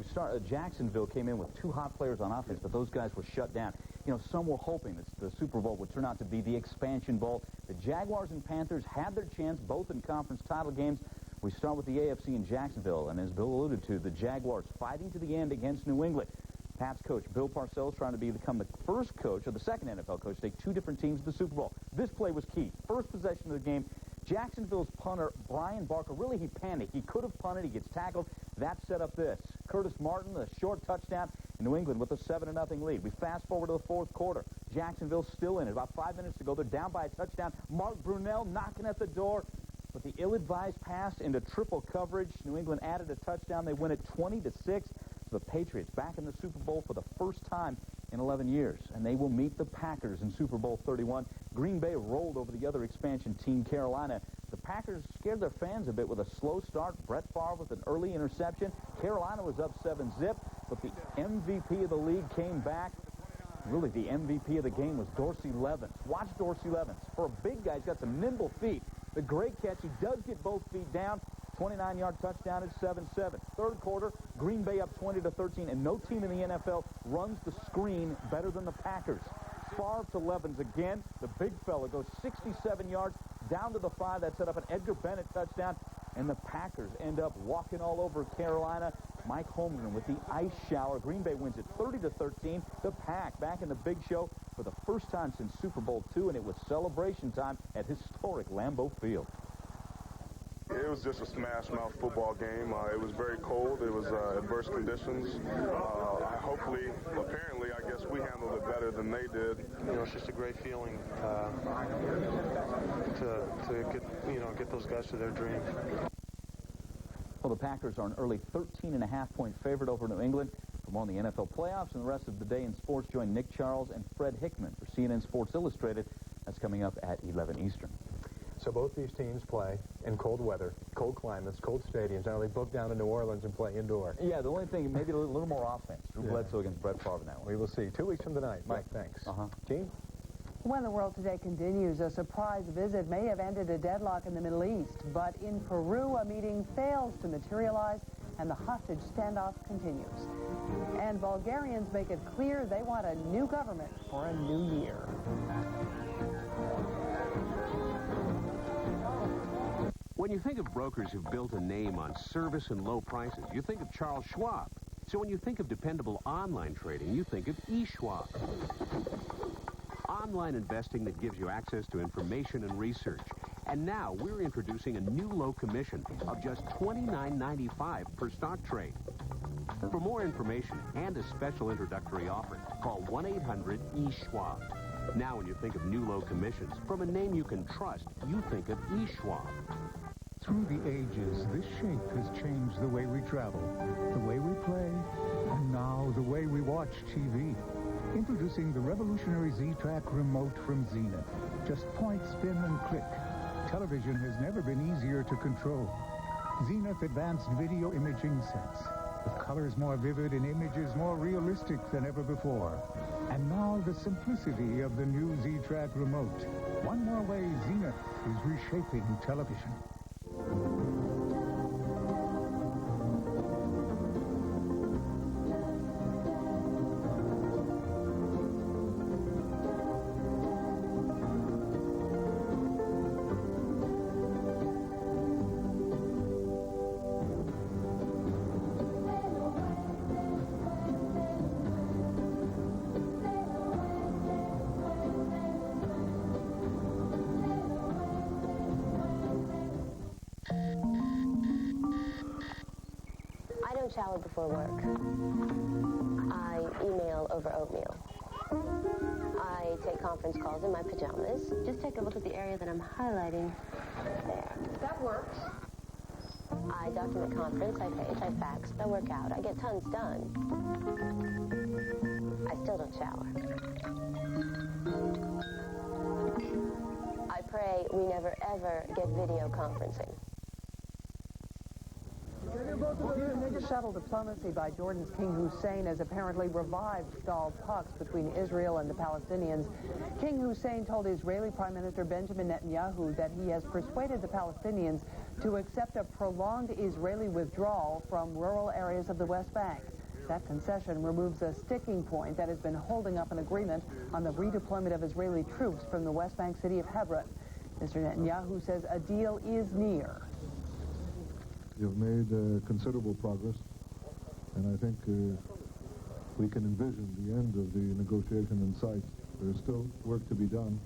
Jacksonville came in with 2 hot players on offense, but those guys were shut down. You know, some were hoping that the Super Bowl would turn out to be the expansion bowl. The Jaguars and Panthers had their chance, both in conference title games. We start with the AFC in Jacksonville, and as Bill alluded to, the Jaguars fighting to the end against New England. Pats coach Bill Parcells trying to become the first coach, or the second NFL coach, to take 2 different teams to the Super Bowl. This play was key. First possession of the game, Jacksonville's punter, Brian Barker, really he panicked. He could have punted. He gets tackled. That set up this. Curtis Martin, a short touchdown. New England with a 7-0 lead. We fast forward to the 4th quarter. Jacksonville still in it. About 5 minutes to go. They're down by a touchdown. Mark Brunell knocking at the door. But the ill-advised pass into triple coverage. New England added a touchdown. They win it 20-6. The Patriots back in the Super Bowl for the first time in 11 years, and they will meet the Packers in Super Bowl 31. Green Bay rolled over the other expansion team, Carolina. The Packers scared their fans a bit with a slow start. Brett Favre with an early interception. Carolina was up 7-zip, but the MVP of the league came back. Really, the MVP of the game was Dorsey Levens. Watch Dorsey Levens. For a big guy, he's got some nimble feet. The great catch, he does get both feet down. 29-yard touchdown at 7-7. 3rd quarter, Green Bay up 20-13, and no team in the NFL runs the screen better than the Packers. Favre to Levens again. The big fella goes 67 yards down to the 5. That set up an Edgar Bennett touchdown, and the Packers end up walking all over Carolina. Mike Holmgren with the ice shower. Green Bay wins it 30-13. The Pack back in the big show for the first time since Super Bowl II, and it was celebration time at historic Lambeau Field. It was just a smash-mouth football game. It was very cold. It was adverse conditions. Apparently, I guess we handled it better than they did. You know, it's just a great feeling to get those guys to their dream. Well, the Packers are an early 13.5-point favorite over New England. For more on the NFL playoffs and the rest of the day in sports, join Nick Charles and Fred Hickman for CNN Sports Illustrated. That's coming up at 11 Eastern. So both these teams play in cold weather, cold climates, cold stadiums. Now they book down to New Orleans and play indoor. Yeah, the only thing, maybe a little more offense. Drew Bledsoe against Brett Favre in that one. We will see. 2 weeks from tonight. Mike, thanks. Gene? When the world today continues, a surprise visit may have ended a deadlock in the Middle East, but in Peru, a meeting fails to materialize and the hostage standoff continues. And Bulgarians make it clear they want a new government for a new year. When you think of brokers who've built a name on service and low prices, you think of Charles Schwab. So when you think of dependable online trading, you think of eSchwab. Online investing that gives you access to information and research. And now we're introducing a new low commission of just $29.95 per stock trade. For more information and a special introductory offer, call 1-800-eSchwab. Now when you think of new low commissions, from a name you can trust, you think of eSchwab. Through the ages, this shape has changed the way we travel, the way we play, and now the way we watch TV. Introducing the revolutionary Z-Track remote from Zenith. Just point, spin, and click. Television has never been easier to control. Zenith advanced video imaging sets, with colors more vivid and images more realistic than ever before. And now the simplicity of the new Z-Track remote. One more way Zenith is reshaping television. I don't shower before work. I email over oatmeal. I take conference calls in my pajamas. Just take a look at the area that I'm highlighting there. That works. I document conference, I page, I fax, I work out. I get tons done. I still don't shower. I pray we never ever get video conferencing. Shuttle diplomacy by Jordan's King Hussein has apparently revived stalled talks between Israel and the Palestinians. King Hussein told Israeli Prime Minister Benjamin Netanyahu that he has persuaded the Palestinians to accept a prolonged Israeli withdrawal from rural areas of the West Bank. That concession removes a sticking point that has been holding up an agreement on the redeployment of Israeli troops from the West Bank city of Hebron. Mr. Netanyahu says a deal is near. You've made considerable progress, and I think we can envision the end of the negotiation in sight. There's still work to be done.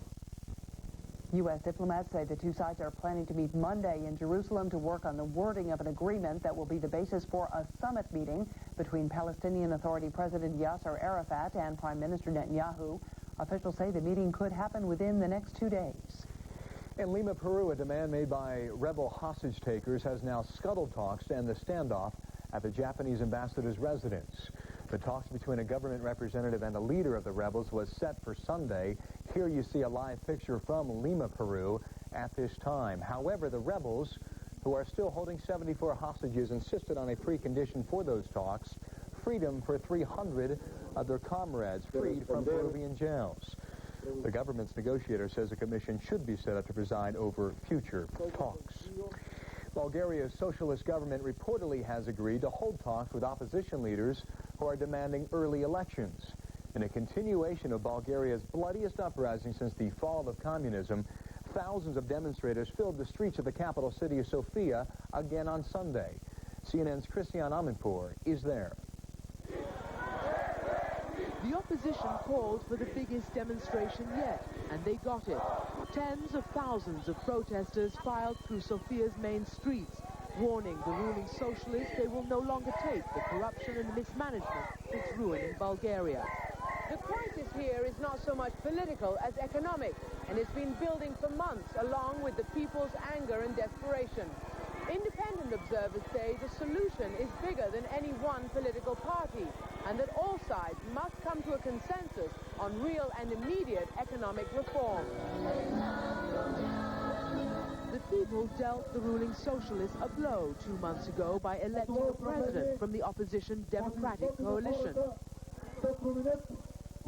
U.S. diplomats say the two sides are planning to meet Monday in Jerusalem to work on the wording of an agreement that will be the basis for a summit meeting between Palestinian Authority President Yasser Arafat and Prime Minister Netanyahu. Officials say the meeting could happen within the next 2 days. In Lima, Peru, a demand made by rebel hostage-takers has now scuttled talks to end the standoff at the Japanese ambassador's residence. The talks between a government representative and a leader of the rebels was set for Sunday. Here you see a live picture from Lima, Peru at this time. However, the rebels, who are still holding 74 hostages, insisted on a precondition for those talks: freedom for 300 of their comrades freed from Peruvian jails. The government's negotiator says a commission should be set up to preside over future talks. Bulgaria's socialist government reportedly has agreed to hold talks with opposition leaders who are demanding early elections. In a continuation of Bulgaria's bloodiest uprising since the fall of communism, thousands of demonstrators filled the streets of the capital city of Sofia again on Sunday. CNN's Christian Amanpour is there. The opposition called for the biggest demonstration yet, and they got it. Tens of thousands of protesters filed through Sofia's main streets, warning the ruling socialists they will no longer take the corruption and mismanagement that's ruining Bulgaria. The crisis here is not so much political as economic, and it's been building for months along with the people's anger and desperation. Independent observers say the solution is bigger than any one political party, and that all sides must come to a consensus on real and immediate economic reform. The people dealt the ruling socialists a blow 2 months ago by electing a president from the opposition Democratic Coalition.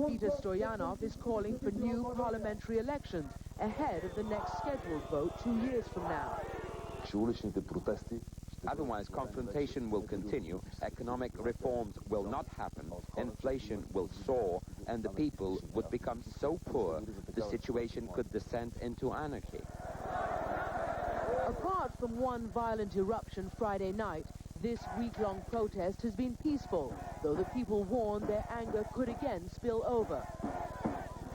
Peter Stoyanov is calling for new parliamentary elections ahead of the next scheduled vote 2 years from now. Otherwise, confrontation will continue, economic reforms will not happen, inflation will soar, and the people would become so poor the situation could descend into anarchy. Apart from one violent eruption Friday night, this week-long protest has been peaceful, though the people warn their anger could again spill over.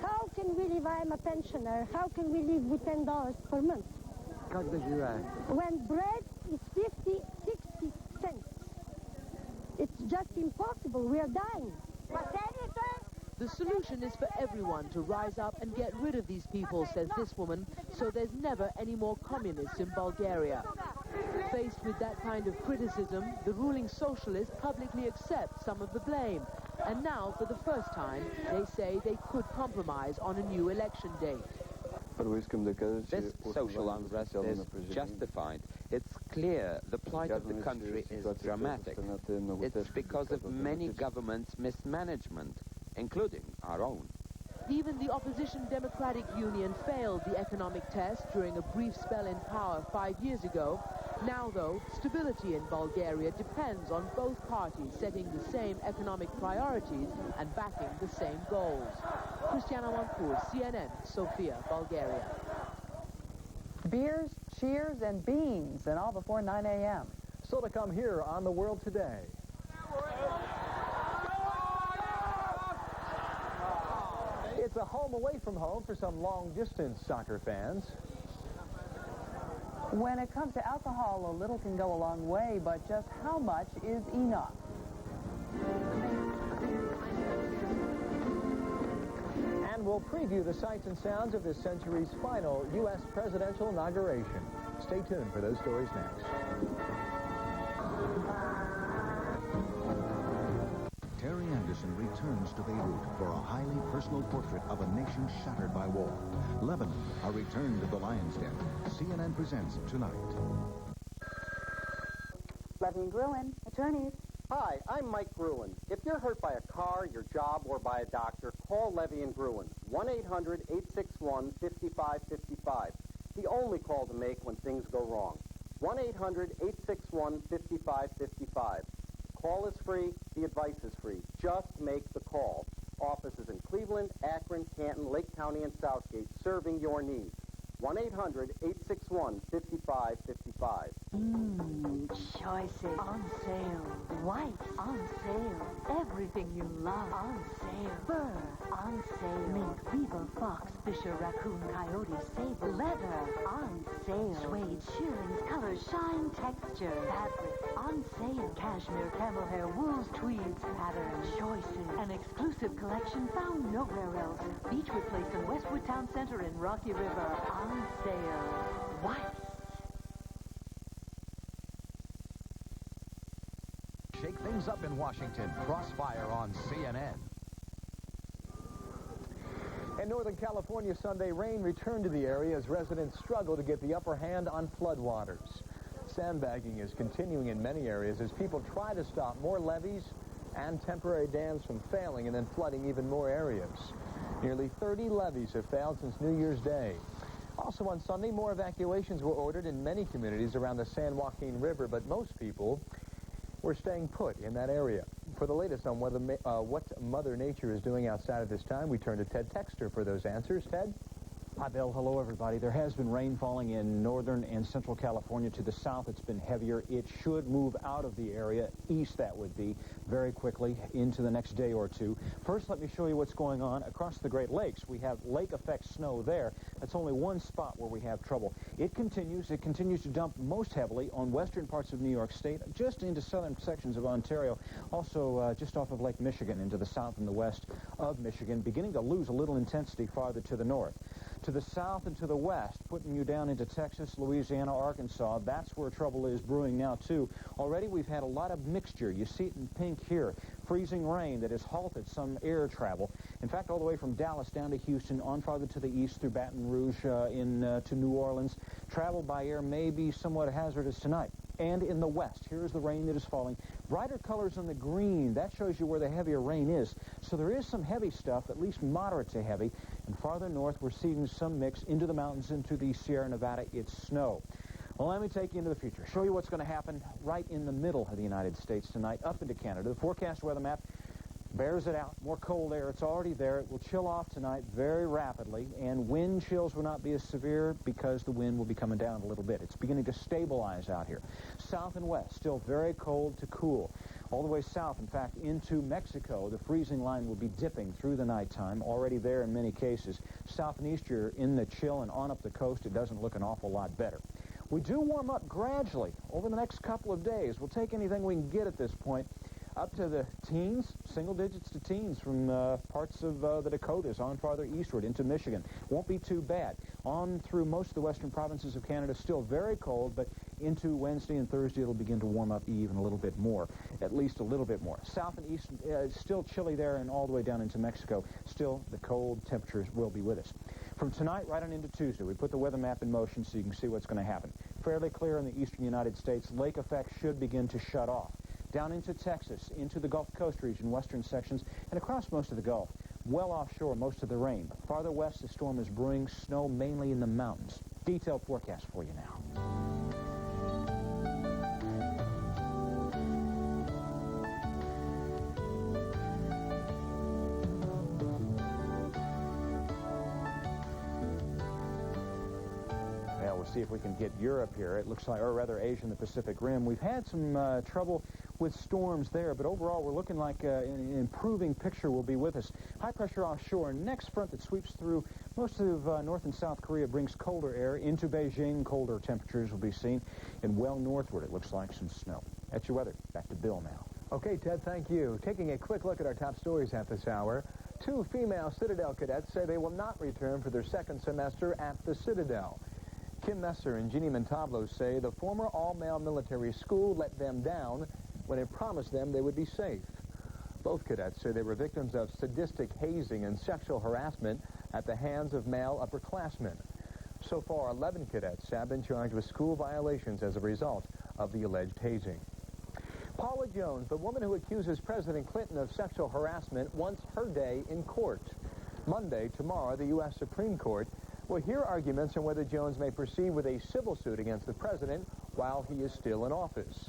How can we live? I'm a pensioner. How can we live with $10 per month? When bread is 50, 60 cents. It's just impossible. We are dying. The solution is for everyone to rise up and get rid of these people, says this woman, so there's never any more communists in Bulgaria. Faced with that kind of criticism, the ruling socialists publicly accept some of the blame And now, for the first time, they say they could compromise on a new election date. This social unrest is justified. It's clear the plight of the country is dramatic. It's because of many governments' mismanagement, including our own. Even the opposition Democratic Union failed the economic test during a brief spell in power 5 years ago. Now, though, stability in Bulgaria depends on both parties setting the same economic priorities and backing the same goals. Cristiana Wancourt, CNN, Sofia, Bulgaria. Beers, cheers, and beans, and all before 9 a.m. Still to come here on The World Today. It's a home away from home for some long-distance soccer fans. When it comes to alcohol, a little can go a long way, but just how much is enough? And we'll preview the sights and sounds of this century's final U.S. presidential inauguration. Stay tuned for those stories next. Terry Anderson returns to Beirut for a highly personal portrait of a nation shattered by war. Lebanon, a return to the lion's den. CNN presents tonight. Levy and Gruen, attorneys. Hi, I'm Mike Gruen. If you're hurt by a car, your job, or by a doctor, call Levy and Gruen. 1-800-861-5555. The only call to make when things go wrong. 1-800-861-5555. Call is free. The advice is free. Just make the call. Offices in Cleveland, Akron, Canton, Lake County, and Southgate serving your needs. 1-800-861-5555. Choices on sale. Whites on sale. Everything you love on sale. Fur on sale. Mink, beaver, fox, fisher, raccoon, coyote, sable. Leather on sale. Suede, shearlings, colors, shine, texture. Fabric on sale. Cashmere, camel hair, wools, tweeds, patterns, choices. An exclusive collection found nowhere else. Beechwood Place in Westwood Town Center in Rocky River on sale. Whites. Shake things up in Washington. Crossfire on CNN. In Northern California, Sunday rain returned to the area as residents struggle to get the upper hand on floodwaters. Sandbagging is continuing in many areas as people try to stop more levees and temporary dams from failing and then flooding even more areas. Nearly 30 levees have failed since New Year's Day. Also on Sunday, more evacuations were ordered in many communities around the San Joaquin River, but most people were staying put in that area. For the latest on what Mother Nature is doing outside at this time, we turn to Ted Texter for those answers. Ted? Hi, Bill. Hello, everybody. There has been rain falling in northern and central California. To the south, it's been heavier. It should move out of the area, east that would be, very quickly into the next day or two. First, let me show you what's going on across the Great Lakes. We have lake-effect snow there. That's only one spot where we have trouble. It continues to dump most heavily on western parts of New York State, just into southern sections of Ontario, also just off of Lake Michigan into the south and the west of Michigan, beginning to lose a little intensity farther to the north. To the south and to the west, putting you down into Texas, Louisiana, Arkansas. That's where trouble is brewing now, too. Already we've had a lot of mixture. You see it in pink here. Freezing rain that has halted some air travel. In fact, all the way from Dallas down to Houston, on farther to the east through Baton Rouge to New Orleans. Travel by air may be somewhat hazardous tonight. And in the west, here's the rain that is falling. Brighter colors on the green, that shows you where the heavier rain is. So there is some heavy stuff, at least moderate to heavy. And farther north, we're seeing some mix into the mountains, into the Sierra Nevada. It's snow. Well, let me take you into the future. Show you what's going to happen right in the middle of the United States tonight, up into Canada. The forecast weather map bears it out. More cold air. It's already there. It will chill off tonight very rapidly, and wind chills will not be as severe because the wind will be coming down a little bit. It's beginning to stabilize out here. South and west, still very cold to cool. All the way south, in fact, into Mexico, the freezing line will be dipping through the nighttime, already there in many cases. South and east, you're in the chill, and on up the coast, it doesn't look an awful lot better. We do warm up gradually over the next couple of days. We'll take anything we can get at this point. up to the teens, single digits to teens from parts of the Dakotas on farther eastward into Michigan. Won't be too bad. On through most of the western provinces of Canada, still very cold, but into Wednesday and Thursday it'll begin to warm up even a little bit more, at least a little bit more. South and east, still chilly there and all the way down into Mexico. Still, the cold temperatures will be with us. From tonight right on into Tuesday, we put the weather map in motion so you can see what's going to happen. Fairly clear in the eastern United States. Lake effects should begin to shut off. Down into Texas, into the Gulf Coast region, western sections, and across most of the Gulf. Well offshore, most of the rain. Farther west, the storm is brewing, snow mainly in the mountains. Detailed forecast for you now. We'll see if we can get Europe here. It looks like, or rather Asia and the Pacific Rim. We've had some trouble with storms there, but overall we're looking like an improving picture will be with us. High pressure offshore. Next front that sweeps through most of North and South Korea brings colder air into Beijing. Colder temperatures will be seen. And well northward it looks like some snow. That's your weather. Back to Bill now. Okay, Ted, thank you. Taking a quick look at our top stories at this hour. 2 female Citadel cadets say they will not return for their second semester at the Citadel. Kim Messer and Jeannie Montalvo say the former all-male military school let them down when it promised them they would be safe. Both cadets say they were victims of sadistic hazing and sexual harassment at the hands of male upperclassmen. So far, 11 cadets have been charged with school violations as a result of the alleged hazing. Paula Jones, the woman who accuses President Clinton of sexual harassment, wants her day in court. Monday, tomorrow, the U.S. Supreme Court will hear arguments on whether Jones may proceed with a civil suit against the president while he is still in office.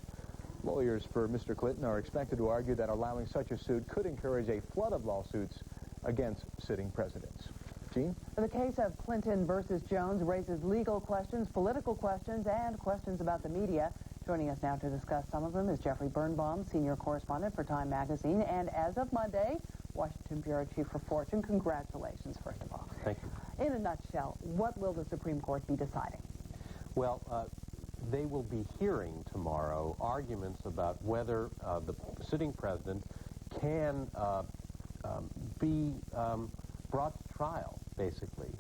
Lawyers for Mr. Clinton are expected to argue that allowing such a suit could encourage a flood of lawsuits against sitting presidents. Gene? The case of Clinton versus Jones raises legal questions, political questions, and questions about the media. Joining us now to discuss some of them is Jeffrey Birnbaum, senior correspondent for Time magazine, and as of Monday, Washington Bureau Chief for Fortune. Congratulations, first of all. Thank you. In a nutshell, what will the Supreme Court be deciding? Well, they will be hearing tomorrow arguments about whether the sitting president can be brought to trial, basically.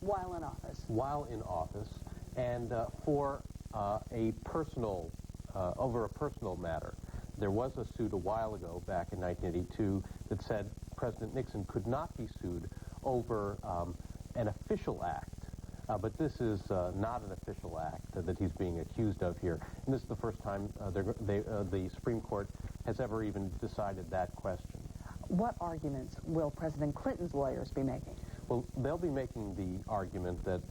While in office. While in office, and for a personal, over a personal matter. There was a suit a while ago, back in 1982, that said President Nixon could not be sued over an official act. But this is not an official act that he's being accused of here. And this is the first time the Supreme Court has ever even decided that question. What arguments will President Clinton's lawyers be making? Well, they'll be making the argument that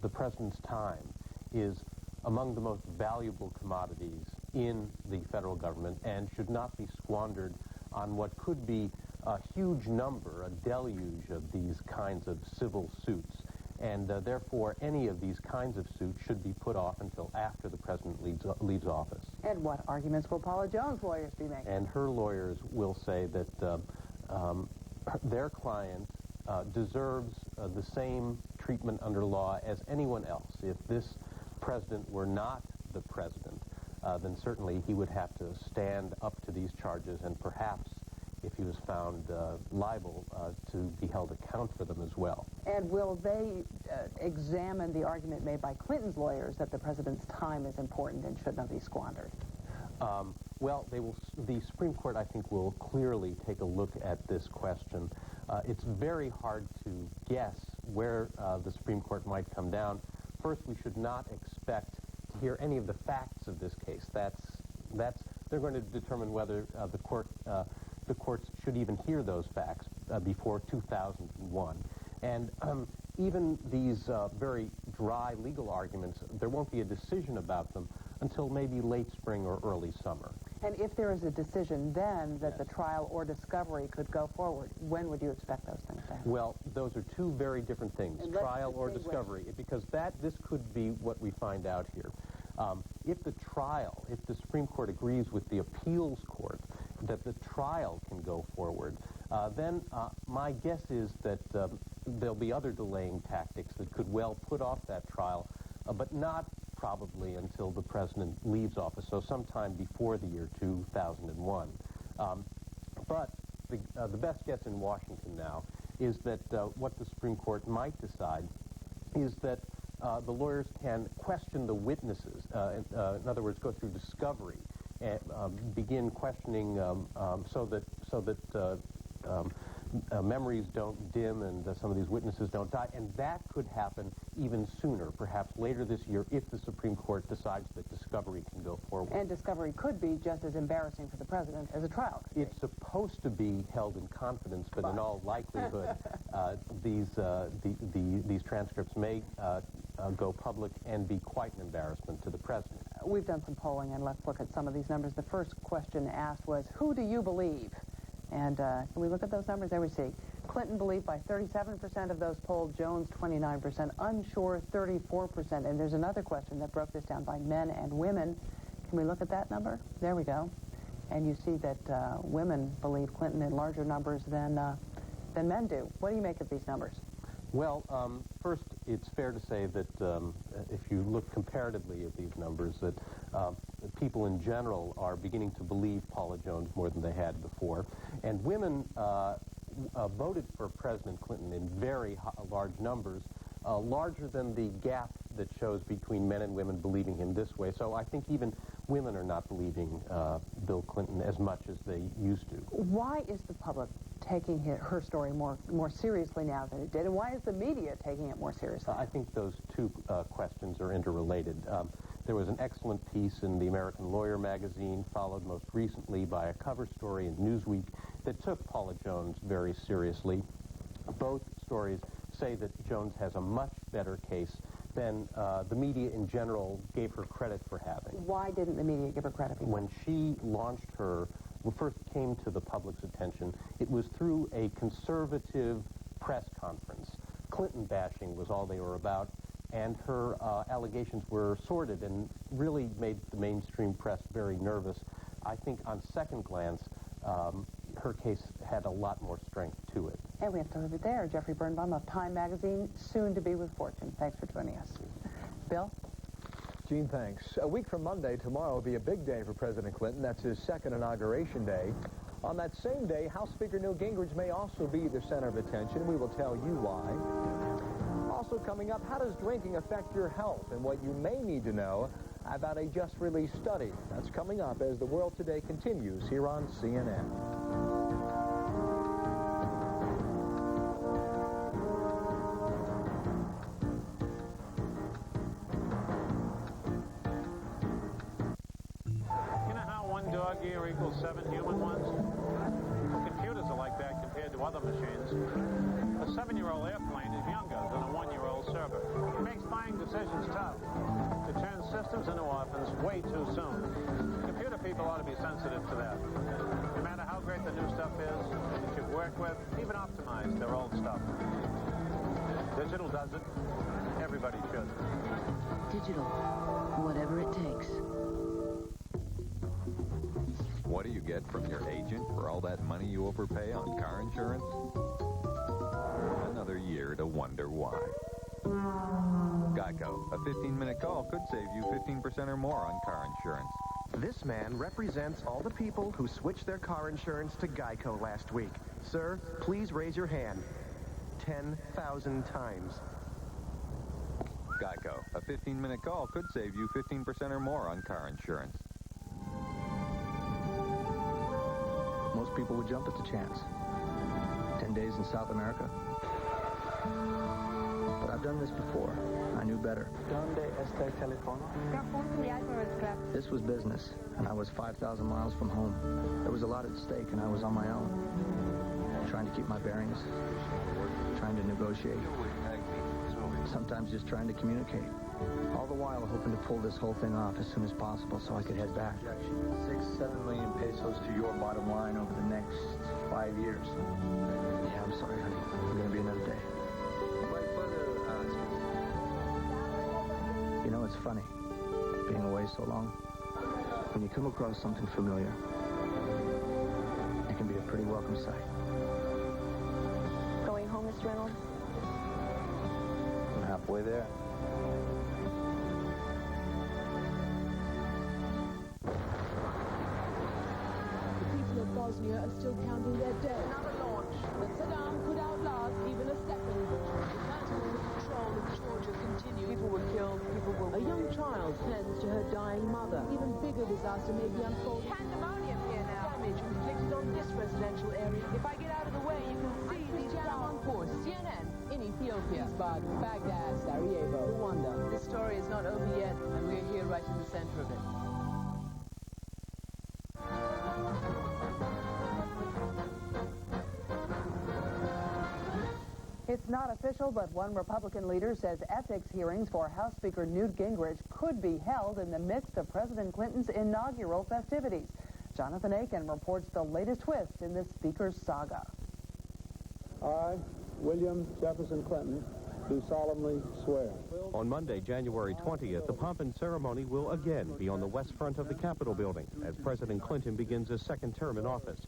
the president's time is among the most valuable commodities in the federal government and should not be squandered on what could be a huge number, a deluge of these kinds of civil suits. And therefore, any of these kinds of suits should be put off until after the president leaves office. And what arguments will Paula Jones' lawyers be making? And her lawyers will say that their client deserves the same treatment under law as anyone else. If this president were not the president, then certainly he would have to stand up to these charges and perhaps, if he was found liable, to be held account for them as well. And will they examine the argument made by Clinton's lawyers that the president's time is important and should not be squandered? Well, the Supreme Court, I think, will clearly take a look at this question. It's very hard to guess where the Supreme Court might come down. First, we should not expect to hear any of the facts of this case. They're going to determine whether the courts should even hear those facts before 2001. And even these very dry legal arguments, there won't be a decision about them until maybe late spring or early summer. And if there is a decision then that the trial or discovery could go forward, when would you expect those things to happen? Well, those are two very different things, trial or discovery, because this could be what we find out here. If the Supreme Court agrees with the appeals court that the trial can go forward, then my guess is that there'll be other delaying tactics that could well put off that trial, but not probably until the president leaves office, so sometime before the year 2001. But the best guess in Washington now is that what the Supreme Court might decide is that the lawyers can question the witnesses, in other words, go through discovery, and begin questioning so that memories don't dim and some of these witnesses don't die. And that could happen even sooner, perhaps later this year, if the Supreme Court decides that discovery can go forward. And discovery could be just as embarrassing for the president as a trial. It's supposed to be held in confidence, but in all likelihood, these transcripts may go public and be quite an embarrassment to the president. We've done some polling, and let's look at some of these numbers. The first question asked was, who do you believe? And can we look at those numbers? There we see. Clinton believed by 37% of those polled, Jones 29%, unsure 34%. And there's another question that broke this down by men and women. Can we look at that number? There we go. And you see that women believe Clinton in larger numbers than men do. What do you make of these numbers? Well, first, it's fair to say that if you look comparatively at these numbers, that people in general are beginning to believe Paula Jones more than they had before. And women voted for President Clinton in very large numbers, larger than the gap that shows between men and women believing him this way. So I think even women are not believing Bill Clinton as much as they used to. Why is the public taking her story more seriously now than it did, and why is the media taking it more seriously? I think those two questions are interrelated. There was an excellent piece in the American Lawyer magazine, followed most recently by a cover story in Newsweek that took Paula Jones very seriously. Both stories say that Jones has a much better case than the media in general gave her credit for having. Why didn't the media give her credit? When she launched first came to the public's attention, it was through a conservative press conference. Clinton bashing was all they were about, and her allegations were sordid and really made the mainstream press very nervous. I think on second glance, her case had a lot more strength to it. And we have to leave it there. Jeffrey Birnbaum of Time magazine, soon to be with Fortune. Thanks for joining us. Bill? Gene, thanks. A week from Monday, tomorrow will be a big day for President Clinton. That's his second inauguration day. On that same day, House Speaker Newt Gingrich may also be the center of attention. We will tell you why. Also coming up, how does drinking affect your health and what you may need to know about a just-released study. That's coming up as The World Today continues here on CNN. Dog year equals 7 human ones? Computers are like that compared to other machines. A 7-year-old airplane is younger than a 1-year-old server. It makes buying decisions tough. It turns systems into orphans way too soon. Computer people ought to be sensitive to that. No matter how great the new stuff is, it should work with, even optimize their old stuff. Digital does it. Everybody should. Digital. Whatever it takes. What do you get from your agent for all that money you overpay on car insurance? Another year to wonder why. Geico, a 15-minute call could save you 15% or more on car insurance. This man represents all the people who switched their car insurance to Geico last week. Sir, please raise your hand. 10,000 times. Geico, a 15-minute call could save you 15% or more on car insurance. Most people would jump at the chance. 10 days in South America. But I've done this before. I knew better. This was business, and I was 5,000 miles from home. There was a lot at stake, and I was on my own. Trying to keep my bearings. Trying to negotiate. Sometimes just trying to communicate. All the while hoping to pull this whole thing off as soon as possible so I could head back. 6-7 million pesos to your bottom line over the next 5 years. Yeah, I'm sorry, honey. It's going to be another day. You know, it's funny, being away so long. When you come across something familiar, it can be a pretty welcome sight. Going home, Mr. Reynolds? I'm halfway there. Bosnia are still counting their dead. Another launch that Saddam could outlast even a second. Control of Georgia continues. People were killed. A young child tends to her dying mother. Even bigger disaster may be unfolding. Pandemonium here now. Damage inflicted on this residential area. If I get out of the way, you can see these down for CNN in Ethiopia. But Baghdad, Sarajevo, Rwanda. This story is not over yet, and we're here right in the center of it. It's not official, but one Republican leader says ethics hearings for House Speaker Newt Gingrich could be held in the midst of President Clinton's inaugural festivities. Jonathan Aiken reports the latest twist in this Speaker's saga. I, William Jefferson Clinton, do solemnly swear. On Monday, January 20th, the pomp and ceremony will again be on the west front of the Capitol building as President Clinton begins his second term in office.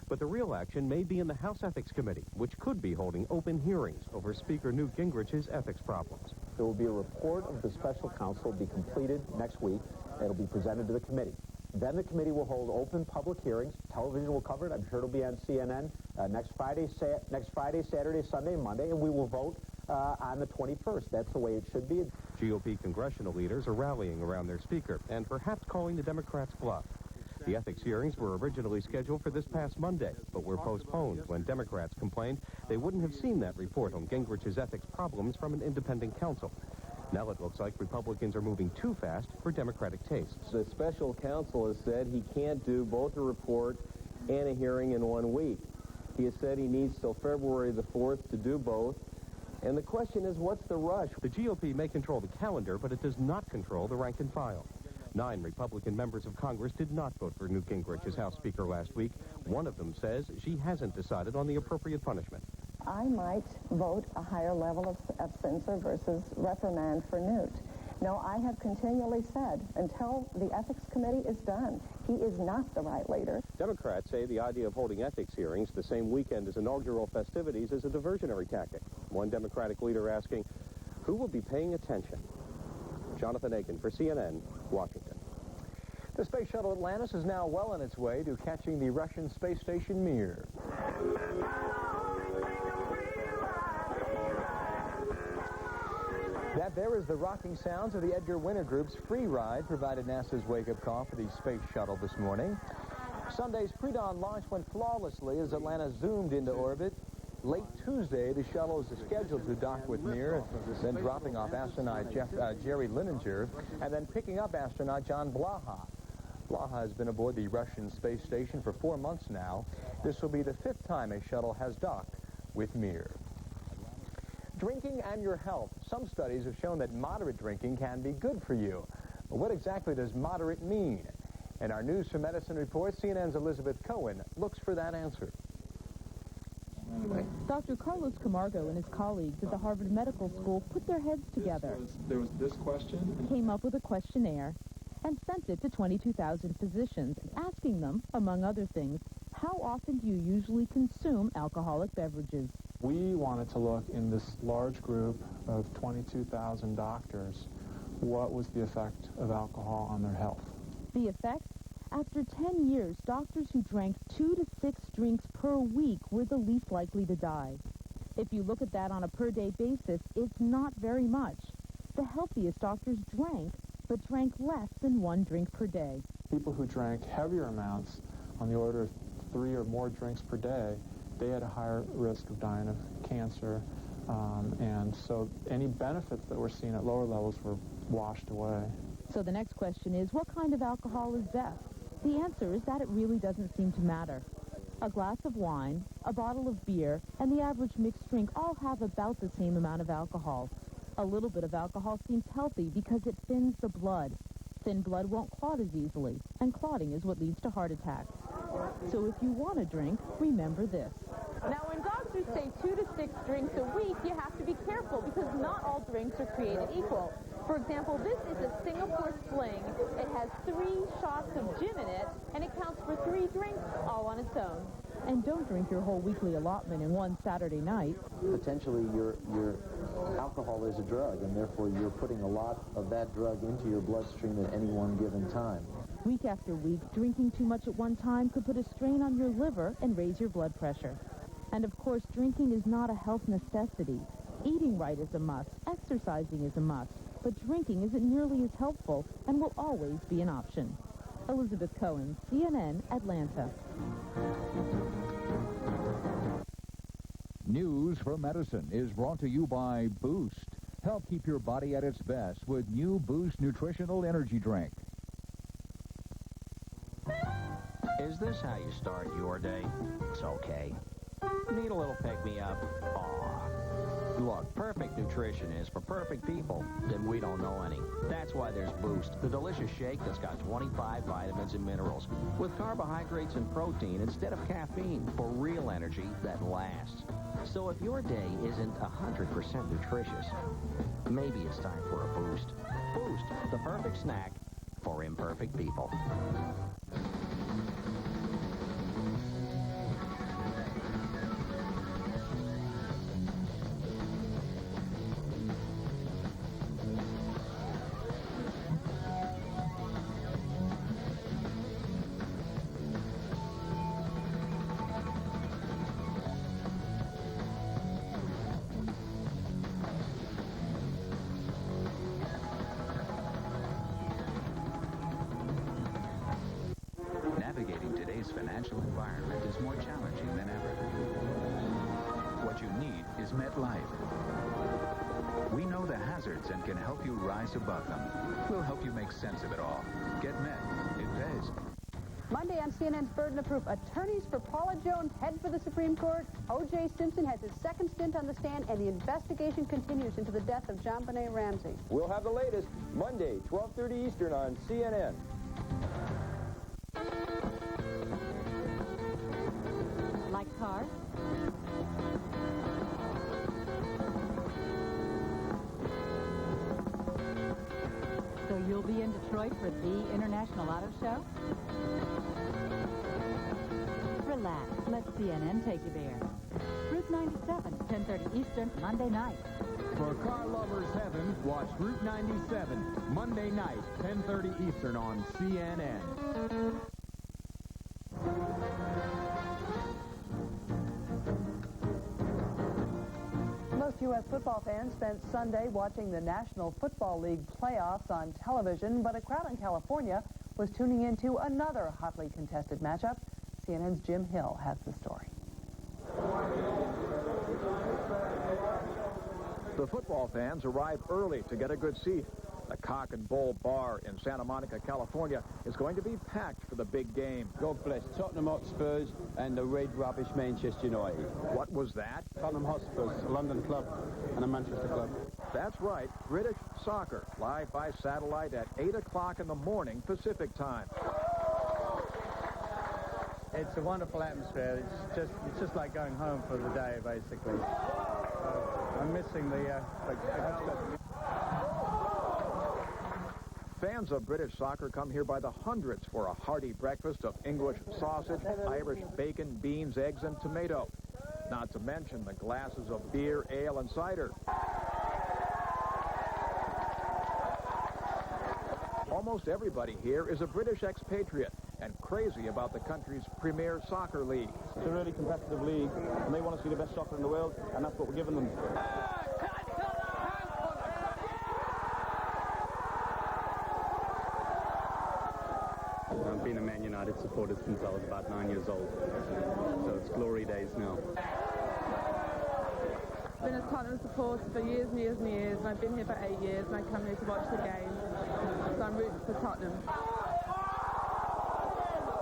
But the real action may be in the House Ethics Committee, which could be holding open hearings over Speaker Newt Gingrich's ethics problems. There will be a report of the special counsel be completed next week. It'll be presented to the committee. Then the committee will hold open public hearings. Television will cover it. I'm sure it'll be on CNN next Friday, Saturday, Sunday, and Monday, and we will vote on the 21st. That's the way it should be. GOP congressional leaders are rallying around their speaker and perhaps calling the Democrats' bluff. The ethics hearings were originally scheduled for this past Monday, but were postponed when Democrats complained they wouldn't have seen that report on Gingrich's ethics problems from an independent counsel. Now it looks like Republicans are moving too fast for Democratic tastes. The special counsel has said he can't do both a report and a hearing in 1 week. He has said he needs till February the 4th to do both. And the question is, what's the rush? The GOP may control the calendar, but it does not control the rank and file. 9 Republican members of Congress did not vote for Newt Gingrich as House Speaker last week. One of them says she hasn't decided on the appropriate punishment. I might vote a higher level of censure versus reprimand for Newt. No, I have continually said, until the Ethics Committee is done, he is not the right leader. Democrats say the idea of holding ethics hearings the same weekend as inaugural festivities is a diversionary tactic. One Democratic leader asking, who will be paying attention? Jonathan Aiken for CNN, Washington. The space shuttle Atlantis is now well on its way to catching the Russian space station Mir. That there is the rocking sounds of the Edgar Winter Group's Free Ride provided NASA's wake-up call for the space shuttle this morning. Sunday's pre-dawn launch went flawlessly as Atlantis zoomed into orbit. Late Tuesday, the shuttle is scheduled to dock with Mir, then dropping off astronaut Jerry Linenger, and then picking up astronaut John Blaha. Blaha has been aboard the Russian space station for 4 months now. This will be the 5th time a shuttle has docked with Mir. Drinking and your health. Some studies have shown that moderate drinking can be good for you. But what exactly does moderate mean? In our News for Medicine report, CNN's Elizabeth Cohen looks for that answer. Dr. Carlos Camargo and his colleagues at the Harvard Medical School put their heads together. There was this question. Came up with a questionnaire and sent it to 22,000 physicians, asking them, among other things, how often do you usually consume alcoholic beverages? We wanted to look in this large group of 22,000 doctors, what was the effect of alcohol on their health? The effect? After 10 years, doctors who drank 2 to 6 drinks per week were the least likely to die. If you look at that on a per-day basis, it's not very much. The healthiest doctors drank, but drank less than 1 drink per day. People who drank heavier amounts, on the order of 3 or more drinks per day, they had a higher risk of dying of cancer. And so any benefits that were seen at lower levels were washed away. So the next question is, what kind of alcohol is best? The answer is that it really doesn't seem to matter. A glass of wine, a bottle of beer, and the average mixed drink all have about the same amount of alcohol. A little bit of alcohol seems healthy because it thins the blood. Thin blood won't clot as easily, and clotting is what leads to heart attacks. So if you want to drink, remember this. Now, when doctors say 2 to 6 drinks a week, you have to be careful because not all drinks are created equal. For example, this is a Singapore Sling. It has 3 shots of gin in it, and it counts for 3 drinks all on its own. And don't drink your whole weekly allotment in one Saturday night. Potentially, your alcohol is a drug, and therefore you're putting a lot of that drug into your bloodstream at any one given time. Week after week, drinking too much at one time could put a strain on your liver and raise your blood pressure. And of course, drinking is not a health necessity. Eating right is a must. Exercising is a must. But drinking isn't nearly as helpful and will always be an option. Elizabeth Cohen, CNN, Atlanta. News for Medicine is brought to you by Boost. Help keep your body at its best with new Boost Nutritional Energy Drink. Is this how you start your day? It's okay. Need a little pick-me-up? Aw. Look, perfect nutrition is for perfect people. Then we don't know any. That's why there's Boost, the delicious shake that's got 25 vitamins and minerals, with carbohydrates and protein instead of caffeine for real energy that lasts. So if your day isn't 100% nutritious, maybe it's time for a Boost. Boost, the perfect snack for imperfect people. Navigating today's financial environment is more challenging than ever. What you need is MetLife. We know the hazards and can help you rise above them. We'll help you make sense of it all. Get Met. It pays. Monday on CNN's Burden of Proof, attorneys for Paula Jones head for the Supreme Court. O.J. Simpson has his second stint on the stand, and the investigation continues into the death of JonBenet Ramsey. We'll have the latest Monday, 12:30 Eastern on CNN. Like cars? So you'll be in Detroit for the International Auto Show? Relax. Let CNN take you there. Route 97, 10:30 Eastern, Monday night. For car lovers heaven, watch Route 97, Monday night, 10:30 Eastern on CNN. Most U.S. football fans spent Sunday watching the National Football League playoffs on television, but a crowd in California was tuning into another hotly contested matchup. CNN's Jim Hill has the story. The football fans arrive early to get a good seat. The Cock and Bull Bar in Santa Monica, California, is going to be packed for the big game. God bless Tottenham Hotspurs and the Red Rubbish Manchester United. What was that? Tottenham Hotspurs, a London club and a Manchester club. That's right, British soccer, live by satellite at 8 o'clock in the morning Pacific time. It's a wonderful atmosphere. It's just like going home for the day, basically. I'm missing the Fans of British soccer come here by the hundreds for a hearty breakfast of English sausage, Irish bacon, beans, eggs, and tomato. Not to mention the glasses of beer, ale, and cider. Almost everybody here is a British expatriate and crazy about the country's premier soccer league. It's a really competitive league, and they want to see the best soccer in the world, and that's what we're giving them. I've been a Man United supporter since I was about 9 years old, so it's glory days now. I've been a Tottenham supporter for years and years and years, and I've been here for 8 years, and I come here to watch the game, so I'm rooting for Tottenham.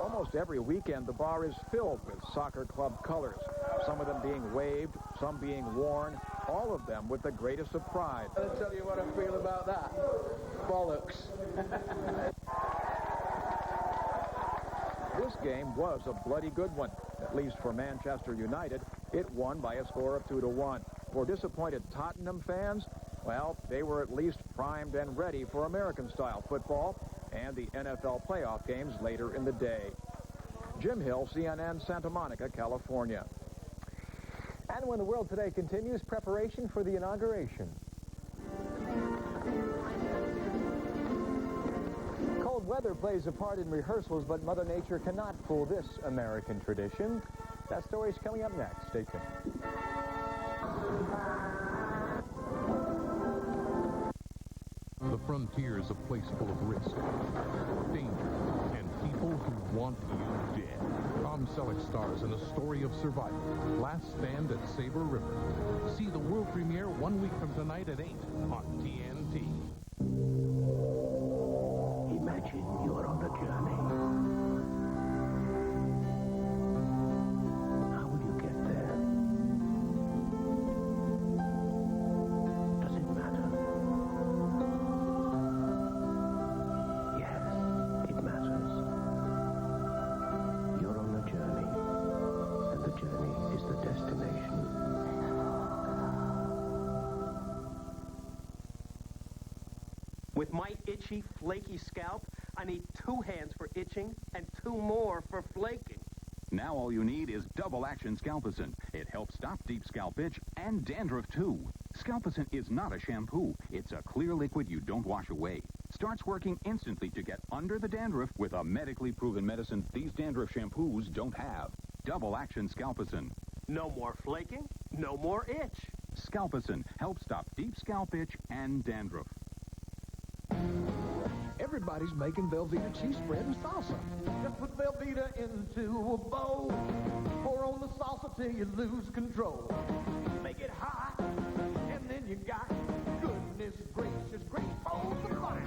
Almost every weekend, the bar is filled with soccer club colors, some of them being waved, some being worn, all of them with the greatest of pride. I'll tell you what I feel about that. Bollocks. This game was a bloody good one, at least for Manchester United. It won by a score of 2-1. For disappointed Tottenham fans, well, they were at least primed and ready for American-style football and the NFL playoff games later in the day. Jim Hill, CNN, Santa Monica, California. And when the world today continues, preparation for the inauguration. Cold weather plays a part in rehearsals, but Mother Nature cannot fool this American tradition. That story's coming up next. Stay tuned. The frontier is a place full of risk, danger, and people who want you dead. Tom Selleck stars in a story of survival. Last Stand at Sabre River. See the world premiere 1 week from tonight at 8 on TNT. Imagine you're on a journey. How will you get there? Does it matter? Yes, it matters. You're on a journey, and the journey is the destination. With my itchy, flaky scalp, I need 2 hands for itching and 2 more for flaking. Now all you need is Double Action Scalpicin. It helps stop deep scalp itch and dandruff, too. Scalpicin is not a shampoo. It's a clear liquid you don't wash away. Starts working instantly to get under the dandruff with a medically proven medicine these dandruff shampoos don't have. Double Action Scalpicin. No more flaking, no more itch. Scalpicin helps stop deep scalp itch and dandruff. Everybody's making Velveeta cheese spread and salsa. Just put Velveeta into a bowl. Pour on the salsa till you lose control. Make it hot, and then you got goodness gracious, great bowls of fire.